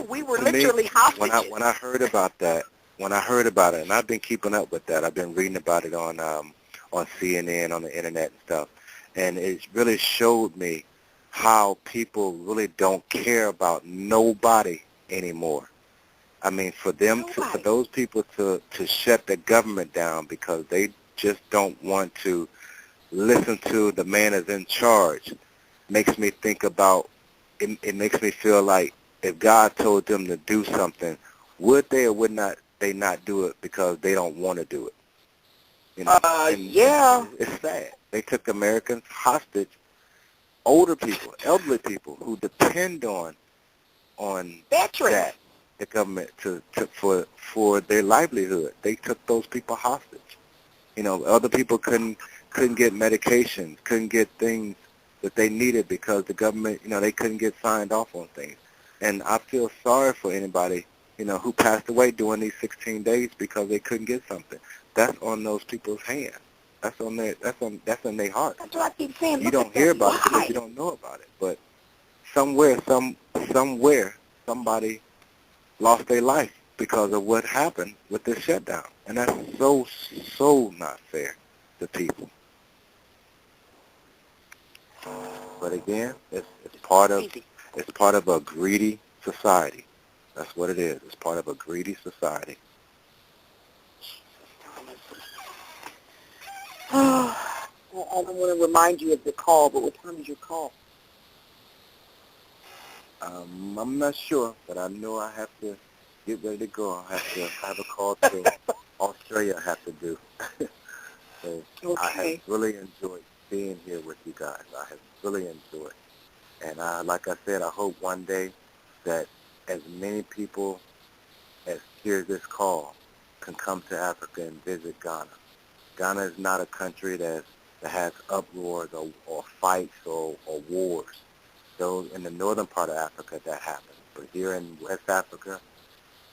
We were literally hostages. When I heard about that, and I've been keeping up with that, I've been reading about it on CNN, on the internet and stuff, and it really showed me how people really don't care about nobody anymore. I mean, for those people to shut the government down because they just don't want to listen to the man that's in charge makes me think about, it makes me feel like if God told them to do something, would they or would not they not do it because they don't want to do it? You know? Yeah. It's sad. They took Americans hostage, older people, elderly people who depend on veterans. That, the government for their livelihood. They took those people hostage. You know, other people couldn't get medications, couldn't get things that they needed because the government, they couldn't get signed off on things. And I feel sorry for anybody, who passed away during these 16 days because they couldn't get something. That's on those people's hands. That's in their heart. That's what I keep saying. You don't hear about it because you don't know about it. But somewhere, somebody lost their life because of what happened with this shutdown. And that's so not fair to people. But again, it's part of a greedy society. That's what it is. It's part of a greedy society. Well, I don't want to remind you of the call, but what time is your call? I'm not sure, but I know I have to get ready to go. I have a call to Australia I have to do. So okay. I have really enjoyed being here with you guys. I have really enjoyed. And like I said, I hope one day that as many people as hear this call can come to Africa and visit Ghana. Ghana is not a country that has uproars or fights or wars. So in the northern part of Africa, that happens. But here in West Africa,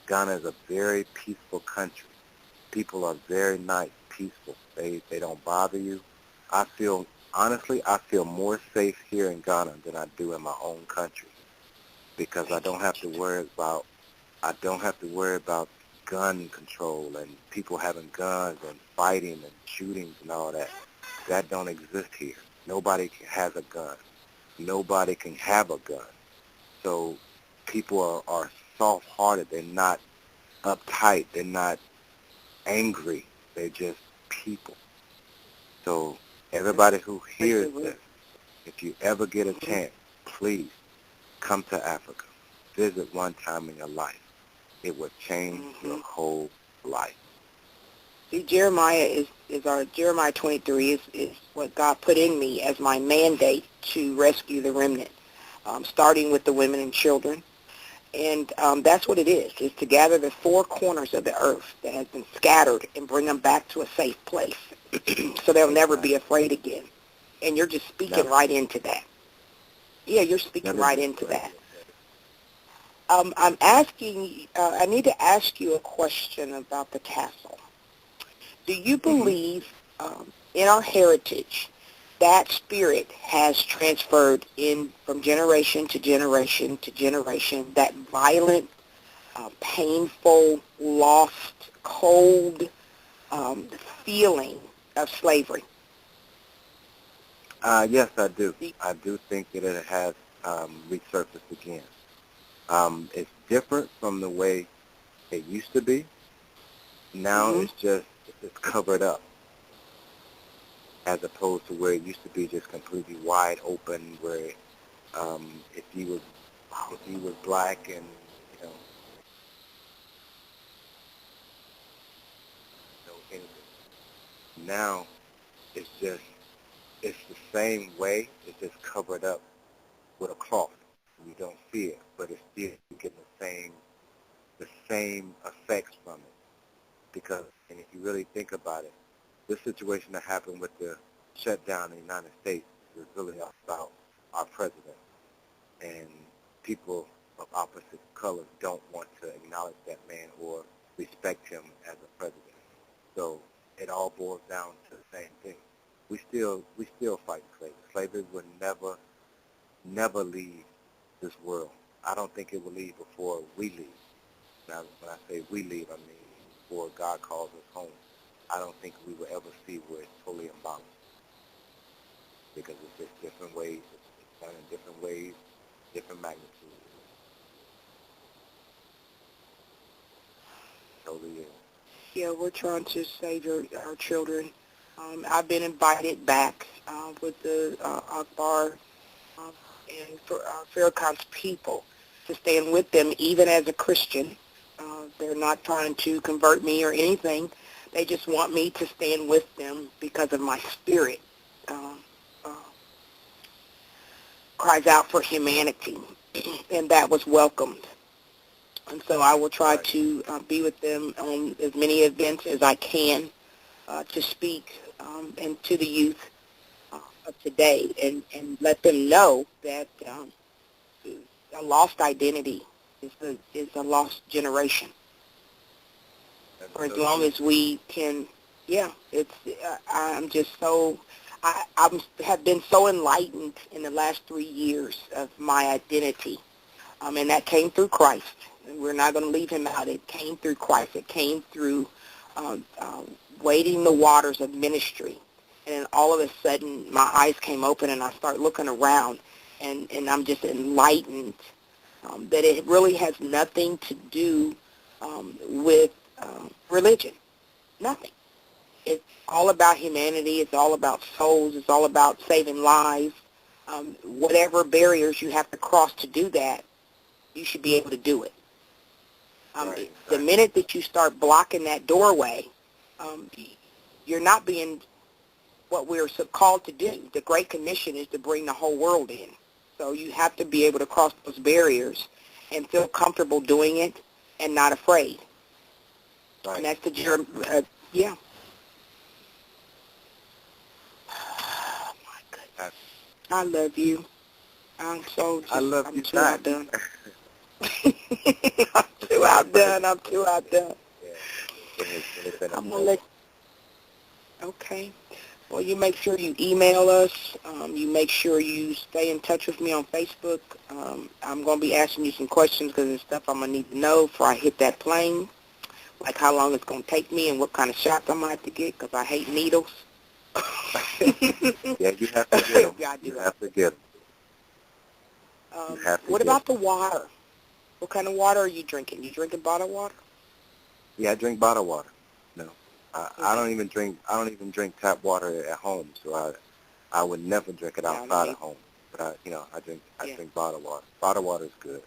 Ghana is a very peaceful country. People are very nice, peaceful. They don't bother you. Honestly, I feel more safe here in Ghana than I do in my own country because I don't have to worry about gun control and people having guns and fighting and shootings and all that. That don't exist here. Nobody has a gun. Nobody can have a gun. So people are soft-hearted. They're not uptight. They're not angry. They're just people. So everybody who hears this, if you ever get a chance, please come to Africa. Visit one time in your life. It will change your whole life. See, Jeremiah 23 is what God put in me as my mandate to rescue the remnant, starting with the women and children. And that's what it is to gather the four corners of the earth that has been scattered and bring them back to a safe place so they'll never be afraid again. And you're just speaking right into that. Yeah, you're speaking right into that. I'm asking, I need to ask you a question about the tassel. Do you believe in our heritage that spirit has transferred in from generation to generation to generation, that violent, painful, lost, cold feeling of slavery? Yes, I do. I do think that it has resurfaced again. It's different from the way it used to be. Now it's covered up, as opposed to where it used to be just completely wide open, where if you was black and anything. Now it's the same way. It's just covered up with a cloth. You don't see it, but it's still getting the same effects from it. Because, and if you really think about it, this situation that happened with the shutdown in the United States is really about our president. And people of opposite colors don't want to acknowledge that man or respect him as a president. So it all boils down to the same thing. We still fight slavery. Slavery will never leave this world. I don't think it will leave before we leave. Now, when I say we leave, I mean before God calls us home. I don't think we will ever see where it's totally abolished, because it's just different ways. It's done in different ways, different magnitudes. Totally is. Yeah, we're trying to save our children. I've been invited back with the Akbar and for Farrakhan's people to stand with them, even as a Christian. They're not trying to convert me or anything. They just want me to stand with them because of my spirit. Cries out for humanity, and that was welcomed. And so I will try to be with them on as many events as I can to speak and to the youth of today and let them know that a lost identity is a lost generation. For as long as we can, I'm just so, I have been so enlightened in the last 3 years of my identity, and that came through Christ. We're not going to leave him out. It came through Christ. It came through wading the waters of ministry. And then all of a sudden, my eyes came open, and I start looking around, and I'm just enlightened that it really has nothing to do with religion. Nothing. It's all about humanity. It's all about souls. It's all about saving lives. Whatever barriers you have to cross to do that, you should be able to do it. The minute that you start blocking that doorway, you're not being what we're called to do. The Great Commission is to bring the whole world in. So you have to be able to cross those barriers and feel comfortable doing it and not afraid. Right. And that's the yeah. Oh, my goodness. I love you. I'm too outdone. I'm too outdone. Yeah. I'm going to let okay. Well, you make sure you email us. You make sure you stay in touch with me on Facebook. I'm going to be asking you some questions because there's stuff I'm going to need to know before I hit that plane, like how long it's going to take me and what kind of shots I'm going to have to get because I hate needles. Yeah, you have to get them. You have to get them. What about the water? What kind of water are you drinking? You drinking bottled water? Yeah, I drink bottled water. No, I don't even drink tap water at home. So I would never drink it outside of home. But I drink bottled water. Bottled water is good.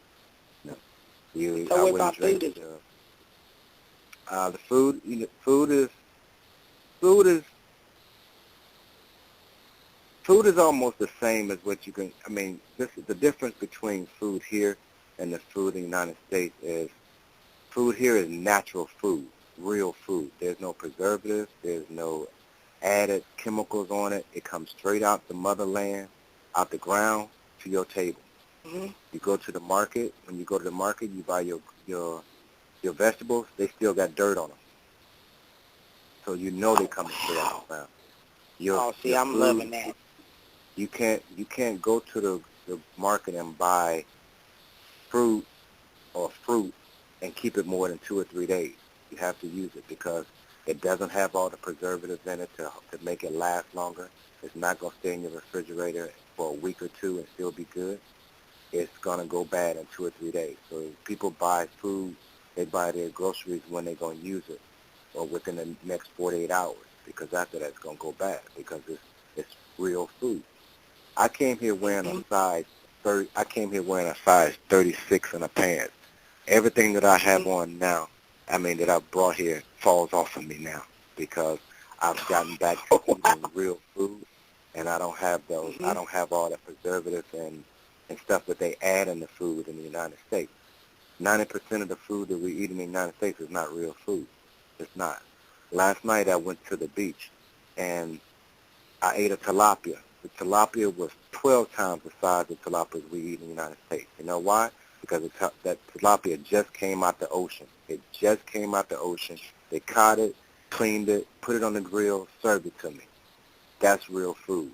No, so what about food? The food, food is almost the same as what you can. I mean, the difference between food here and the food in the United States is, food here is natural food, real food. There's no preservatives. There's no added chemicals on it. It comes straight out the motherland, out the ground, to your table. Mm-hmm. You go to the market. When you go to the market, you buy your vegetables. They still got dirt on them. So you know they come straight out the ground. I'm food, loving that. You can't go to the market and buy fruit and keep it more than 2 or 3 days. You have to use it because it doesn't have all the preservatives in it to make it last longer. It's not going to stay in your refrigerator for a week or two and still be good. It's going to go bad in 2 or 3 days. So if people buy food, they buy their groceries when they're going to use it or within the next 48 hours, because after that it's going to go bad because it's real food. I came here wearing a size 30. I came here wearing a size 36 in a pants. Everything that I have on now, that I brought here, falls off of me now because I've gotten back to eating real food, and I don't have those. I don't have all the preservatives and stuff that they add in the food in the United States. 90% of the food that we eat in the United States is not real food. It's not. Last night I went to the beach, and I ate a tilapia. The tilapia was 12 times the size of tilapias we eat in the United States. You know why? Because that tilapia just came out the ocean. It just came out the ocean. They caught it, cleaned it, put it on the grill, served it to me. That's real food.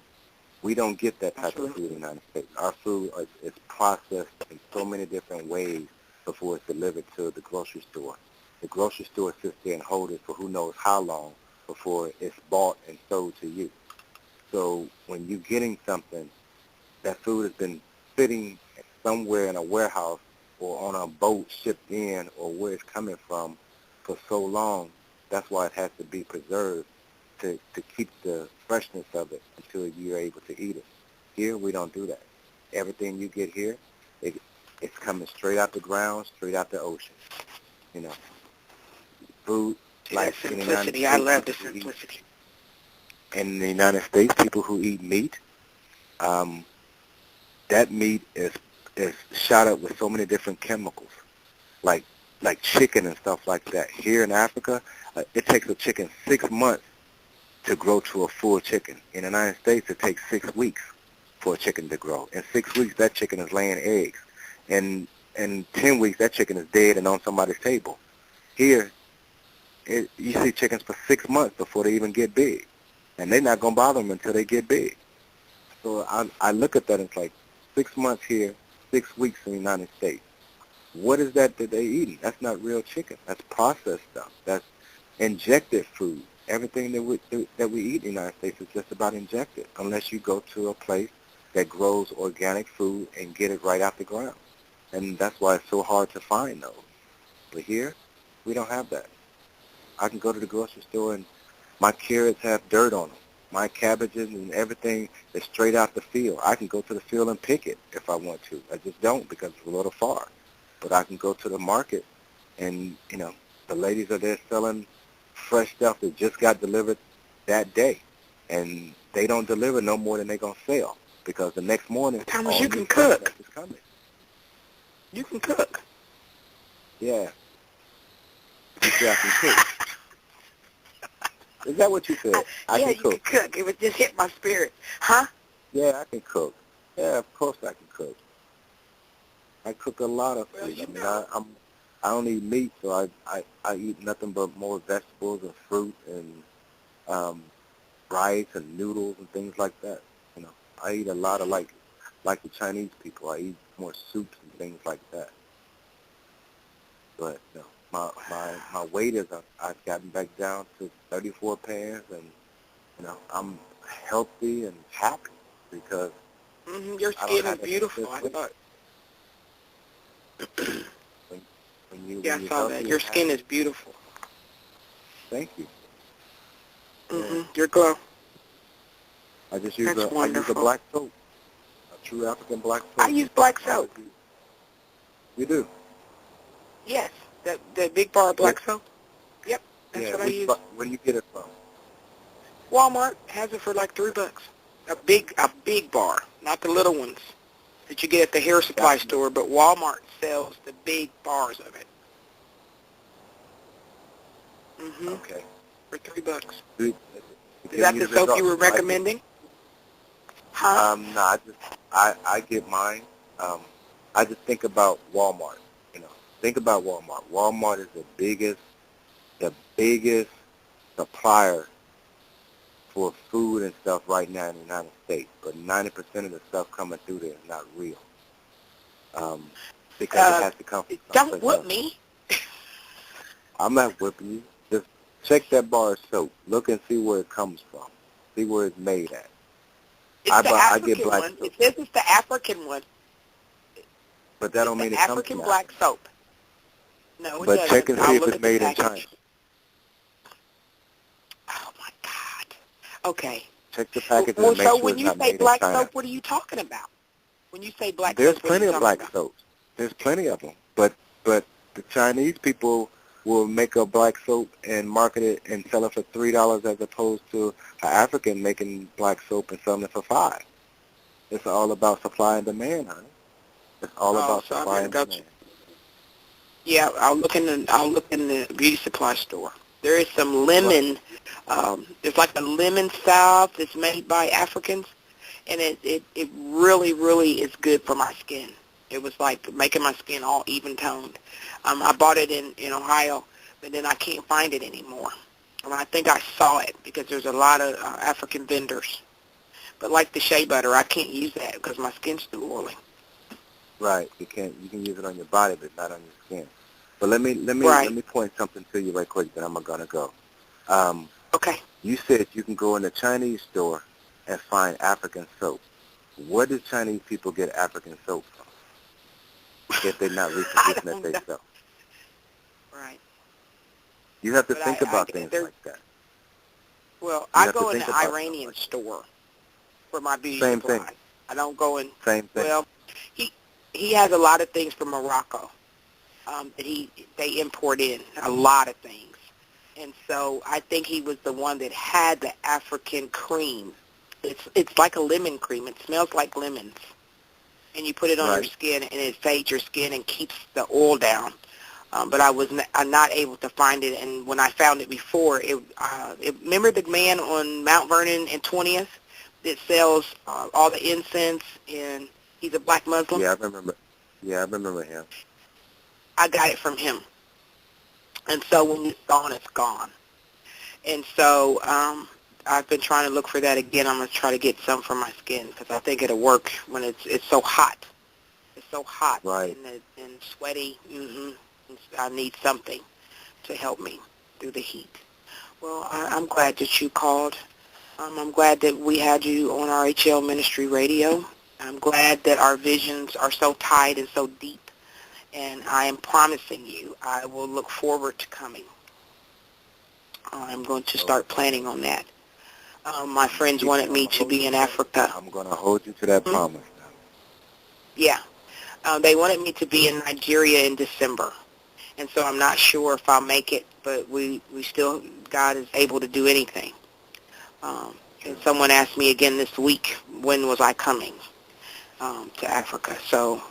We don't get that type of food in the United States. Our food is processed in so many different ways before it's delivered to the grocery store. The grocery store sits there and holds it for who knows how long before it's bought and sold to you. So when you're getting something, that food has been sitting somewhere in a warehouse or on a boat shipped in or where it's coming from for so long, that's why it has to be preserved to keep the freshness of it until you're able to eat it. Here, we don't do that. Everything you get here, it's coming straight out the ground, straight out the ocean. Food, like simplicity. I love the simplicity. In the United States, people who eat meat, that meat is shot up with so many different chemicals, like chicken and stuff like that. Here in Africa, it takes a chicken 6 months to grow to a full chicken. In the United States, it takes 6 weeks for a chicken to grow. In 6 weeks, that chicken is laying eggs. In 10 weeks, that chicken is dead and on somebody's table. Here, you see chickens for 6 months before they even get big. And they're not going to bother them until they get big. So I look at that and it's like 6 months here, 6 weeks in the United States. What is that they're eating? That's not real chicken. That's processed stuff. That's injected food. Everything that we eat in the United States is just about injected, unless you go to a place that grows organic food and get it right out the ground. And that's why it's so hard to find those. But here, we don't have that. I can go to the grocery store and my carrots have dirt on them. My cabbages and everything is straight out the field. I can go to the field and pick it if I want to. I just don't because it's a little far. But I can go to the market and, the ladies are there selling fresh stuff that just got delivered that day. And they don't deliver no more than they're going to sell because the next morning, Thomas, you can cook. Is coming. You can cook. Yeah. You say I can cook. Is that what you said? I can cook. You can cook. It would just hit my spirit. Huh? Yeah, I can cook. Yeah, of course I can cook. I cook a lot of food. I don't eat meat, so I eat nothing but more vegetables and fruit and rice and noodles and things like that. I eat a lot of like the Chinese people. I eat more soups and things like that. But my weight is I've gotten back down to 34 pounds, and I'm healthy and happy because your skin is beautiful. I thought. I saw that. Your skin is beautiful. Thank you. Your glow. I just use a black soap, a true African black soap. I use black soap. You do? Yes, the big bar of black soap. Yep, that's what I use. Where do you get it from? Walmart has it for like $3. A big bar, not the little ones. that you get at the hair supply store, but Walmart sells the big bars of it. Okay. For $3. Do- Is that the soap you were recommending? Huh? No, I get mine. I just think about Walmart. Think about Walmart. Walmart is the biggest supplier for food and stuff right now in the United States. But 90% of the stuff coming through there is not real. Because it has to come from Don't whip me. I'm not whipping you. Just check that bar of soap. Look and see where it comes from. See where it's made at. I get black one. soap. It says it's the African one. But that don't mean it comes African from black soap. No, it But doesn't. check and see I'll if look it's at the made in package. China. Oh, my God. Okay. Check the package Well, and make so sure when it's you not say made black in China. soap, what are you talking about? When you say black There's soap, what are plenty you of talking black about? soaps. There's plenty of them. But the Chinese people will make a black soap and market it and sell it for $3 as opposed to an African making black soap and selling it for $5. It's all about supply and demand, honey. It's all about so supply and demand. Yeah, I'll look in the beauty supply store. There is some lemon. There's like a lemon salve that's made by Africans, and it really, really is good for my skin. It was like making my skin all even toned. I bought it in Ohio, but then I can't find it anymore. And I think I saw it because there's a lot of African vendors. But like the shea butter, I can't use that because my skin's too oily. Right. You can use it on your body, but not on your skin. But let me point something to you right quick. Then I'm gonna go. Okay. You said you can go in the Chinese store and find African soap. Where do Chinese people get African soap from if they're not reproducing it themselves? Right. You have to think about things like that. Well, I go in the Iranian store for my beauty Same supply. thing. I don't go in. Same thing. Well, he has a lot of things from Morocco that they import in, a lot of things. And so I think he was the one that had the African cream. It's like a lemon cream. It smells like lemons. And you put it on your skin, and it fades your skin and keeps the oil down. But I'm not able to find it. And when I found it before, remember the man on Mount Vernon and 20th that sells all the incense, and he's a black Muslim? Yeah, I remember him. I got it from him. And so when it's gone, it's gone. And so I've been trying to look for that again. I'm going to try to get some for my skin because I think it'll work when it's so hot. It's so hot and sweaty. I need something to help me through the heat. Well, I'm glad that you called. I'm glad that we had you on RHL Ministry Radio. I'm glad that our visions are so tied and so deep. And I am promising you I will look forward to coming. I'm going to start planning on that. My friends wanted me to be in Africa. I'm going to hold you to that promise now. Yeah. They wanted me to be in Nigeria in December. And so I'm not sure if I'll make it, but we still, God is able to do anything. And someone asked me again this week, when was I coming to Africa? So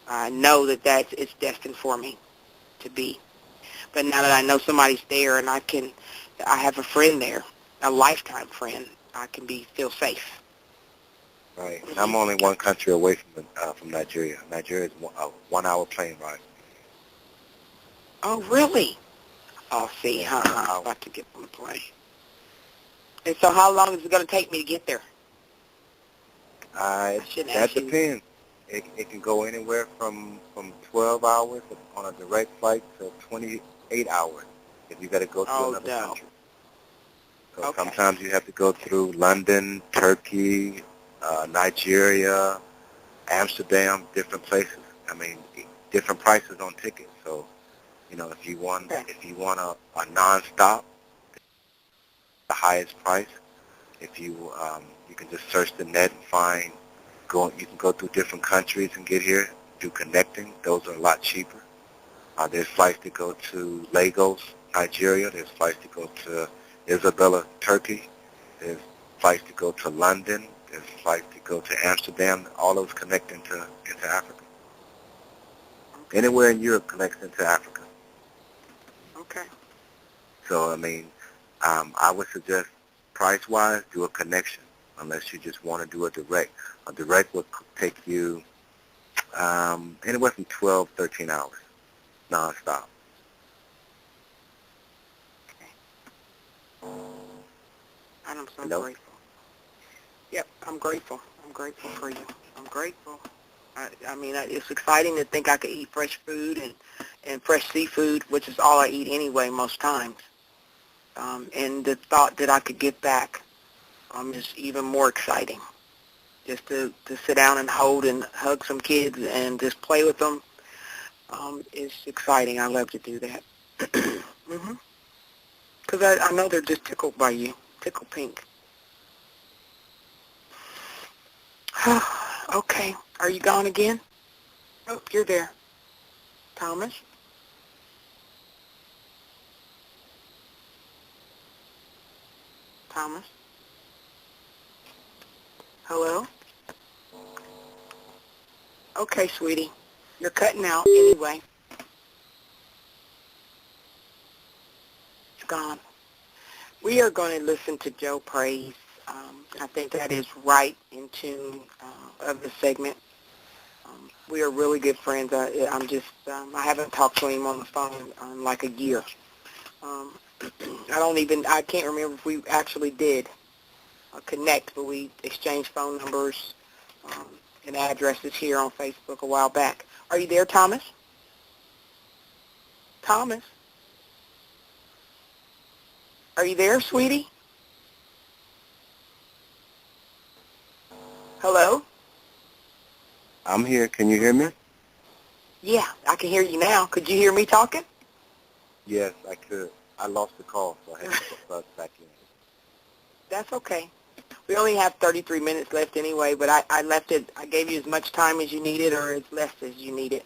I know that it's destined for me to be. But now that I know somebody's there and I have a friend there, a lifetime friend, I can feel safe. Right. And I'm only one country away from Nigeria. Nigeria is a 1-hour plane ride. Oh, really? Oh, see, I'm about to get on the plane. And so how long is it going to take me to get there? That depends. It can go anywhere from 12 hours on a direct flight to 28 hours if you got to go to another country. So sometimes you have to go through London, Turkey, Nigeria, Amsterdam, different places. I mean, different prices on tickets. So, if you want a nonstop, the highest price. If you can just search the net and find. You can go through different countries and get here. Do connecting. Those are a lot cheaper. There's flights to go to Lagos, Nigeria. There's flights to go to Isabella, Turkey. There's flights to go to London, It's like to go to Amsterdam. All those connect into Africa. Okay. Anywhere in Europe connects into Africa. Okay. So, I mean, I would suggest price-wise, do a connection, unless you just want to do a direct. A direct would take you anywhere from 12, 13 hours, nonstop. Okay. And I'm so Hello? grateful. Yep, I'm grateful. I'm grateful for you. I'm grateful. I mean, it's exciting to think I could eat fresh food and fresh seafood, which is all I eat anyway most times. And the thought that I could get back is even more exciting. Just to sit down and hold and hug some kids and just play with them is exciting. I love to do that. Because I know they're just tickled by you, tickle pink. Okay. Are you gone again? Oh, you're there. Thomas? Thomas? Hello? Okay, sweetie. You're cutting out anyway. It's gone. We are going to listen to Joe Praise. I think that is right in tune of the segment. We are really good friends. I haven't talked to him on the phone in like a year. I can't remember if we actually did connect, but we exchanged phone numbers and addresses here on Facebook a while back. Are you there, Thomas? Thomas? Are you there, sweetie? Hello? I'm here. Can you hear me? Yeah, I can hear you now. Could you hear me talking? Yes, I could. I lost the call, so I had to buzz back in. That's okay. We only have 33 minutes left anyway, but I left it. I gave you as much time as you needed or as less as you needed.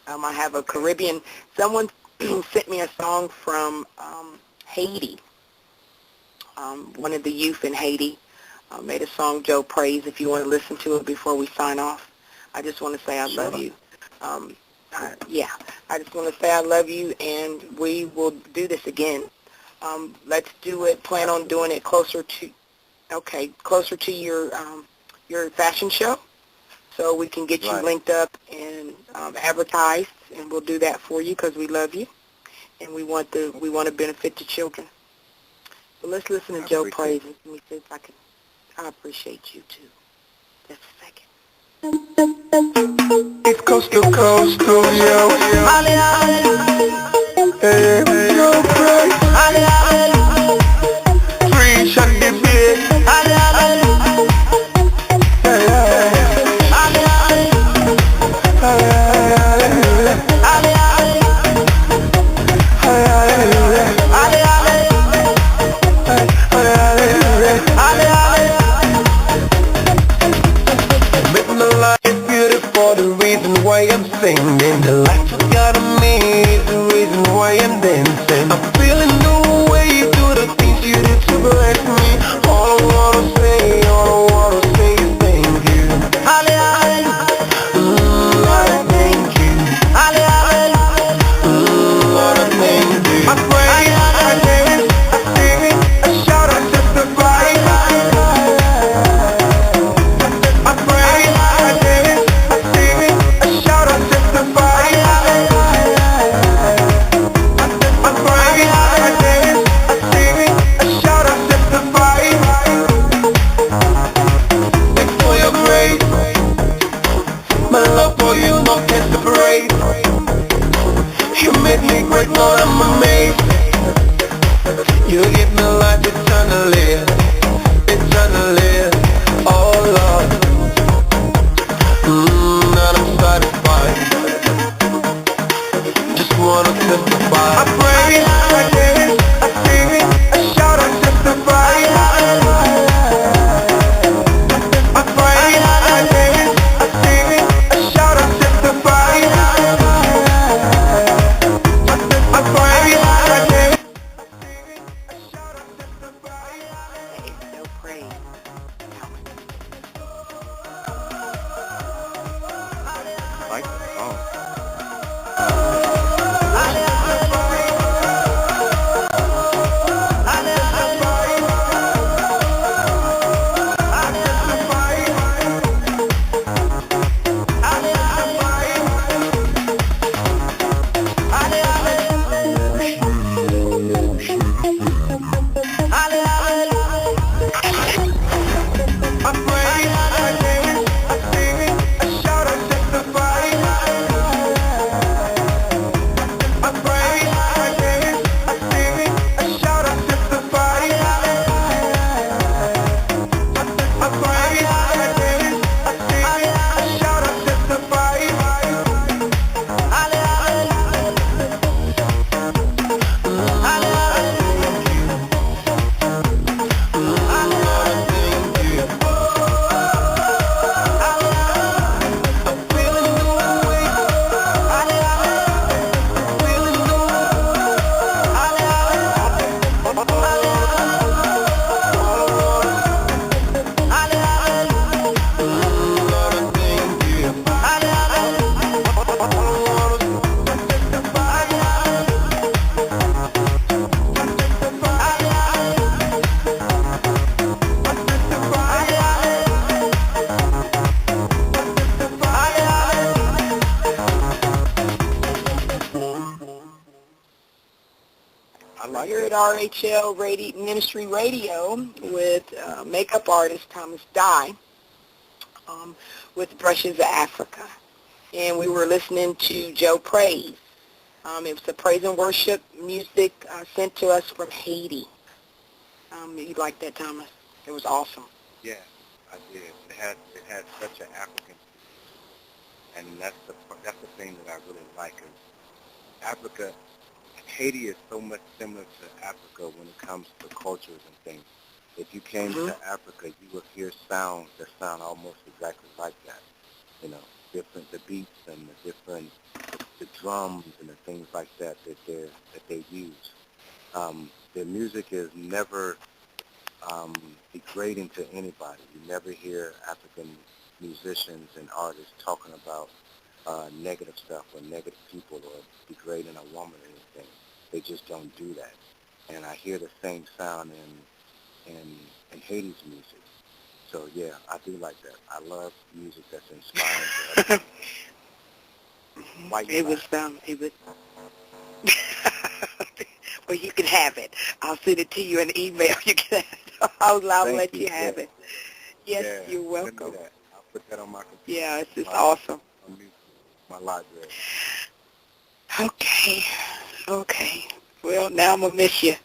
I have a Caribbean. Someone sent me a song from Haiti. One of the youth in Haiti made a song, Joe Praise, if you want to listen to it before we sign off. I just want to say I love you. I just want to say I love you, and we will do this again. Let's do it. Plan on doing it closer to your fashion show, so we can get you linked up and advertised, and we'll do that for you because we love you, and we want to benefit the children. So let's listen to Joe Praise, and let me see if I can. I appreciate you too. Just a second. It's coast to coast, yo. Hey, Joe Praise. Free shot the beat. For the reason why I'm singing, the lights got on me is the reason why I'm dancing. I'm feeling no way to the things you did to bless me. All I wanna say is thank you. Lord, I thank you. Lord, I thank you. I pray, I dance, I sing, I shout, I testify. I pray, I dance, shout out, testify. I pray, I dance, I sing, I shout out, testify. Thanks for your grace. My love for you, no can separate. You made me great, Lord, I'm amazed. You give me life eternally, eternally. Oh Lord, and I'm satisfied. Just wanna testify. I pray, I dance, I sing, I shout, I testify. I pray, I dance, I sing, I shout, I testify. I pray, I dance, I sing, I shout, I testify. That is Joe Praise. like here it. at RHL Ministry Radio with makeup artist Thomas Dye with Brushes of Africa. And we were listening to Joe Praise. It was a praise and worship music sent to us from Haiti. You like that, Thomas? It was awesome. Yeah, I did. It had such an African, and that's the thing that I really like. Is Africa, Haiti is so much similar to Africa when it comes to cultures and things. If you came to Africa, you would hear sounds that sound almost exactly like that. You know, the beats and the drums and the things like that they use. Their music is never degrading to anybody. You never hear African musicians and artists talking about negative stuff or negative people or degrading a woman or anything. They just don't do that. And I hear the same sound in Haiti's music. So yeah, I do like that. I love music that's inspiring to others. It was. Well, you can have it. I'll send it to you in email. You can. I'll let you have it. Yes, yeah, you're welcome. Send me that. I'll put that on my computer. Yeah, it's just awesome. My library. Okay. Well, now I'm gonna miss you.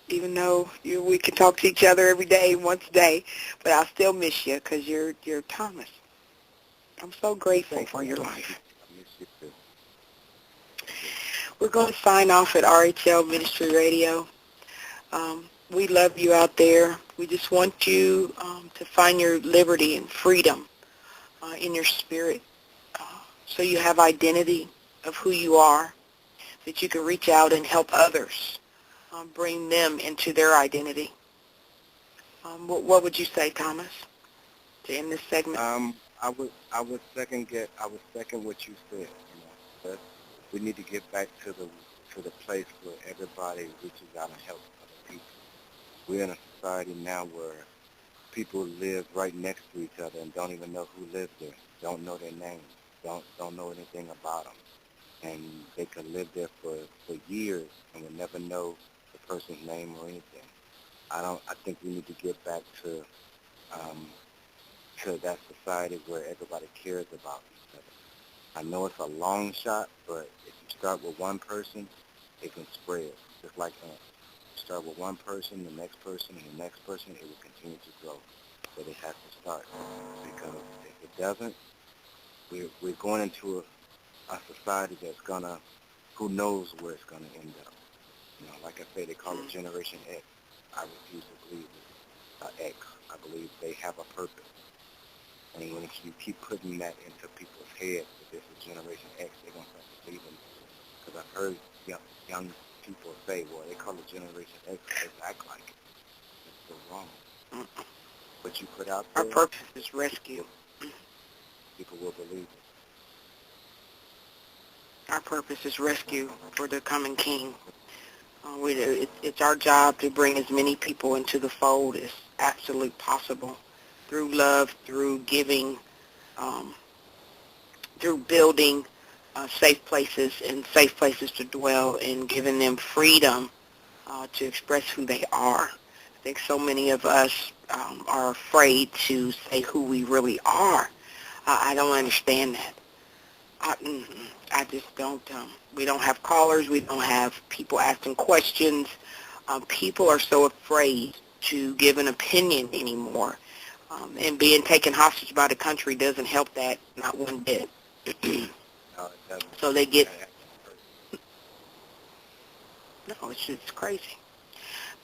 Even though we can talk to each other every day, once a day, but I'll still miss you because you're Thomas. I'm so grateful for your life. I miss you too. We're going to sign off at RHL Ministry Radio. We love you out there. We just want you to find your liberty and freedom in your spirit so you have identity of who you are, that you can reach out and help others, bring them into their identity. What would you say, Thomas, to end this segment? I would second what you said. That we need to get back to the place where everybody reaches out and helps other people. We're in a society now where people live right next to each other and don't even know who lives there, don't know their names, don't know anything about them, and they could live there for years and will never know the person's name or anything. I think we need to get back to that society where everybody cares about each other. I know it's a long shot, but if you start with one person, it can spread, just like ants. Start with one person, the next person, and the next person, it will continue to grow. But it has to start, because if it doesn't, we're going into a society that's who knows where it's gonna end up. Like I say, they call it Generation X. I refuse to believe it's X. I believe they have a purpose. And when you keep putting that into people's heads, that this is Generation X, they're going to start believing. Because I've heard young people say, well, they call it Generation X, they act like it. It's so wrong. What you put out there, our purpose is rescue. People will believe it. Our purpose is rescue for the coming King. It's our job to bring as many people into the fold as absolutely possible, through love, through giving, through building safe places and safe places to dwell, and giving them freedom to express who they are. I think so many of us are afraid to say who we really are. I don't understand that. I just don't. We don't have callers. We don't have people asking questions. People are so afraid to give an opinion anymore. And being taken hostage by the country doesn't help that, not one bit. No, it doesn't. So they get... No, it's just crazy.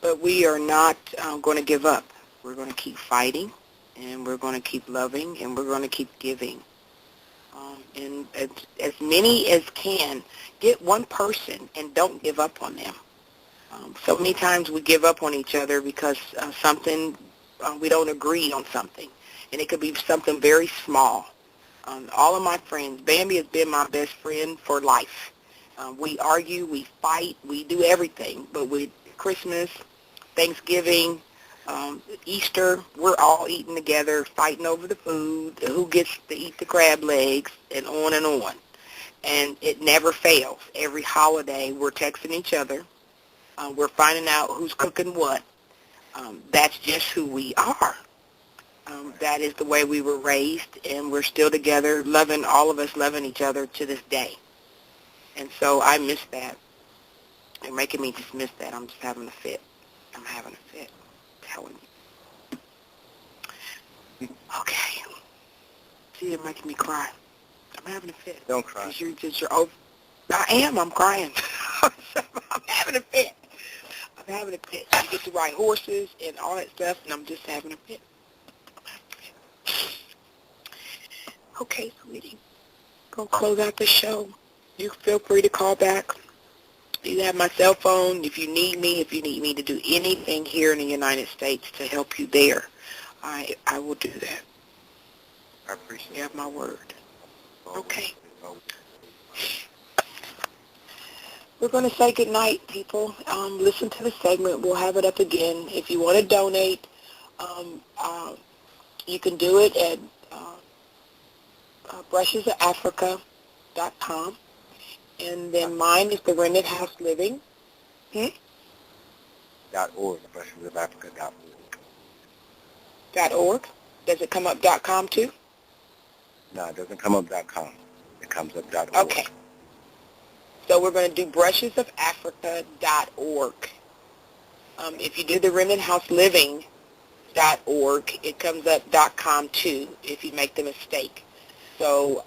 But we are not going to give up. We're going to keep fighting, and we're going to keep loving, and we're going to keep giving. And as many as can, get one person and don't give up on them. So many times we give up on each other because we don't agree on something. And it could be something very small. All of my friends, Bambi has been my best friend for life. We argue, we fight, we do everything. But with Christmas, Thanksgiving, Easter, we're all eating together, fighting over the food, who gets to eat the crab legs, and on and on. and it never fails. Every holiday, we're texting each other. We're finding out who's cooking what. That's just who we are. That is the way we were raised, and we're still together, all of us loving each other to this day. And so I miss that. They're making me just miss that. I'm just having a fit. I'm having a fit. I'm telling you. Okay. See, you're making me cry. I'm having a fit. Don't cry. You're over. I am. I'm crying. I'm having a fit. I'm having a fit. You get to ride horses and all that stuff, and I'm just having a fit. Okay, sweetie. Go close out the show. You feel free to call back. You have my cell phone. If you need me to do anything here in the United States to help you there, I will do that. I appreciate it. You have my word. Okay. We're going to say good night, people. Listen to the segment. We'll have it up again. If you want to donate, you can do it at brushesofafrica.com. And then mine is the Remnant House Living. .org, brushesofafrica.org. .org. Does it come up .com too? No, it doesn't come up .com. It comes up .org. Okay. So we're going to do brushesofafrica.org. If you do the Remnant House Living.org, it comes up .com too if you make the mistake. So,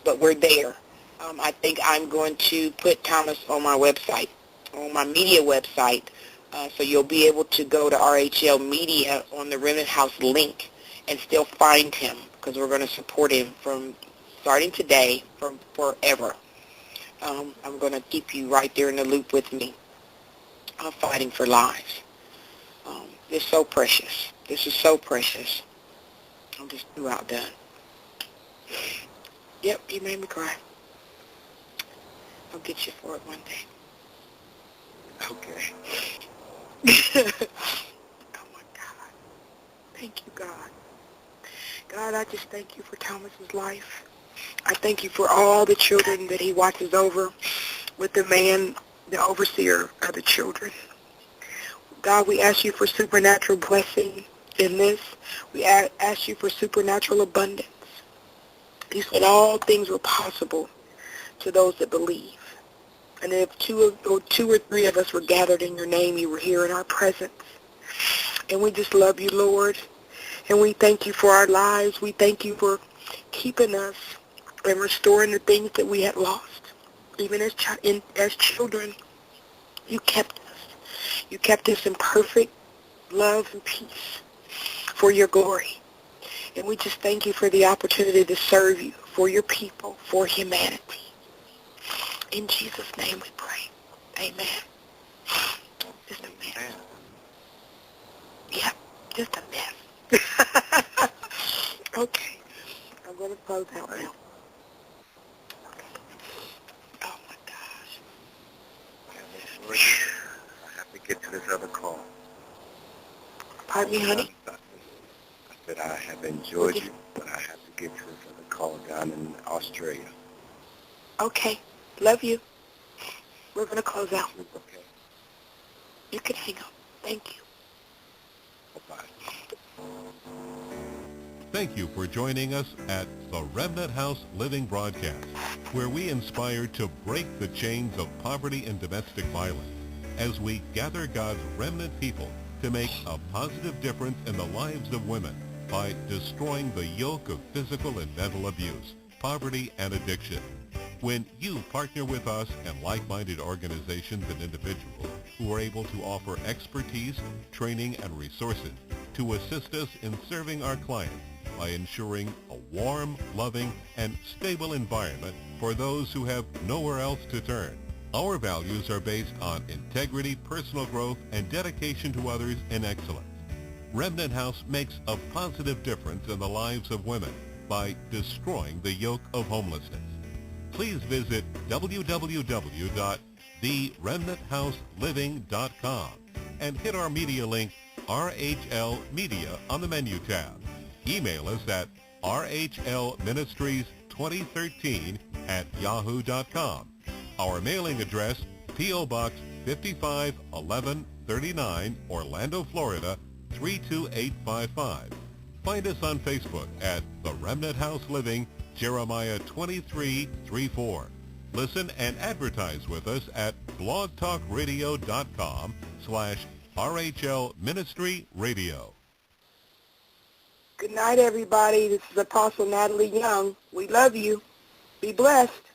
but we're there. I think I'm going to put Thomas on my website, on my media website, so you'll be able to go to RHL Media on the Remnant House link and still find him, because we're going to support him from starting today, from forever. I'm going to keep you right there in the loop with me. I'm fighting for lives. It's so precious. This is so precious. I'm just too outdone. Yep, you made me cry. I'll get you for it one day. Okay. Oh, my God. Thank you, God. God, I just thank you for Thomas's life. I thank you for all the children that he watches over with the man, the overseer of the children. God, we ask you for supernatural blessing in this. We ask you for supernatural abundance. You said all things were possible to those that believe. And if two or three of us were gathered in your name, you were here in our presence. And we just love you, Lord. And we thank you for our lives. We thank you for keeping us and restoring the things that we had lost. Even as children, you kept us. You kept us in perfect love and peace for your glory. And we just thank you for the opportunity to serve you, for your people, for humanity. In Jesus' name we pray. Amen. Just a mess. Yeah, just a mess. Okay. I'm going to close out now. Okay. Oh, my gosh. I have to get to this other call. Pardon me, honey? I said I have enjoyed you, but I have to get to this other call down in Australia. Okay. Love you. We're going to close out. Okay. You can hang up. Thank you. Bye-bye. Thank you for joining us at the Remnant House Living Broadcast, where we inspire to break the chains of poverty and domestic violence as we gather God's remnant people to make a positive difference in the lives of women by destroying the yoke of physical and mental abuse, poverty, and addiction. When you partner with us and like-minded organizations and individuals who are able to offer expertise, training, and resources to assist us in serving our clients by ensuring a warm, loving, and stable environment for those who have nowhere else to turn. Our values are based on integrity, personal growth, and dedication to others in excellence. Remnant House makes a positive difference in the lives of women by destroying the yoke of homelessness. Please visit www.theremnanthouseliving.com and hit our media link RHL Media on the menu tab. Email us at rhlministries2013 rhl.yahoo.com. Our mailing address, P.O. Box 551139, Orlando, Florida 32855. Find us on Facebook at The Remnant House Living, Jeremiah 23:34. Listen and advertise with us at blogtalkradio.com/RHL Ministry Radio. Good night, everybody. This is Apostle Natalie Young. We love you. Be blessed.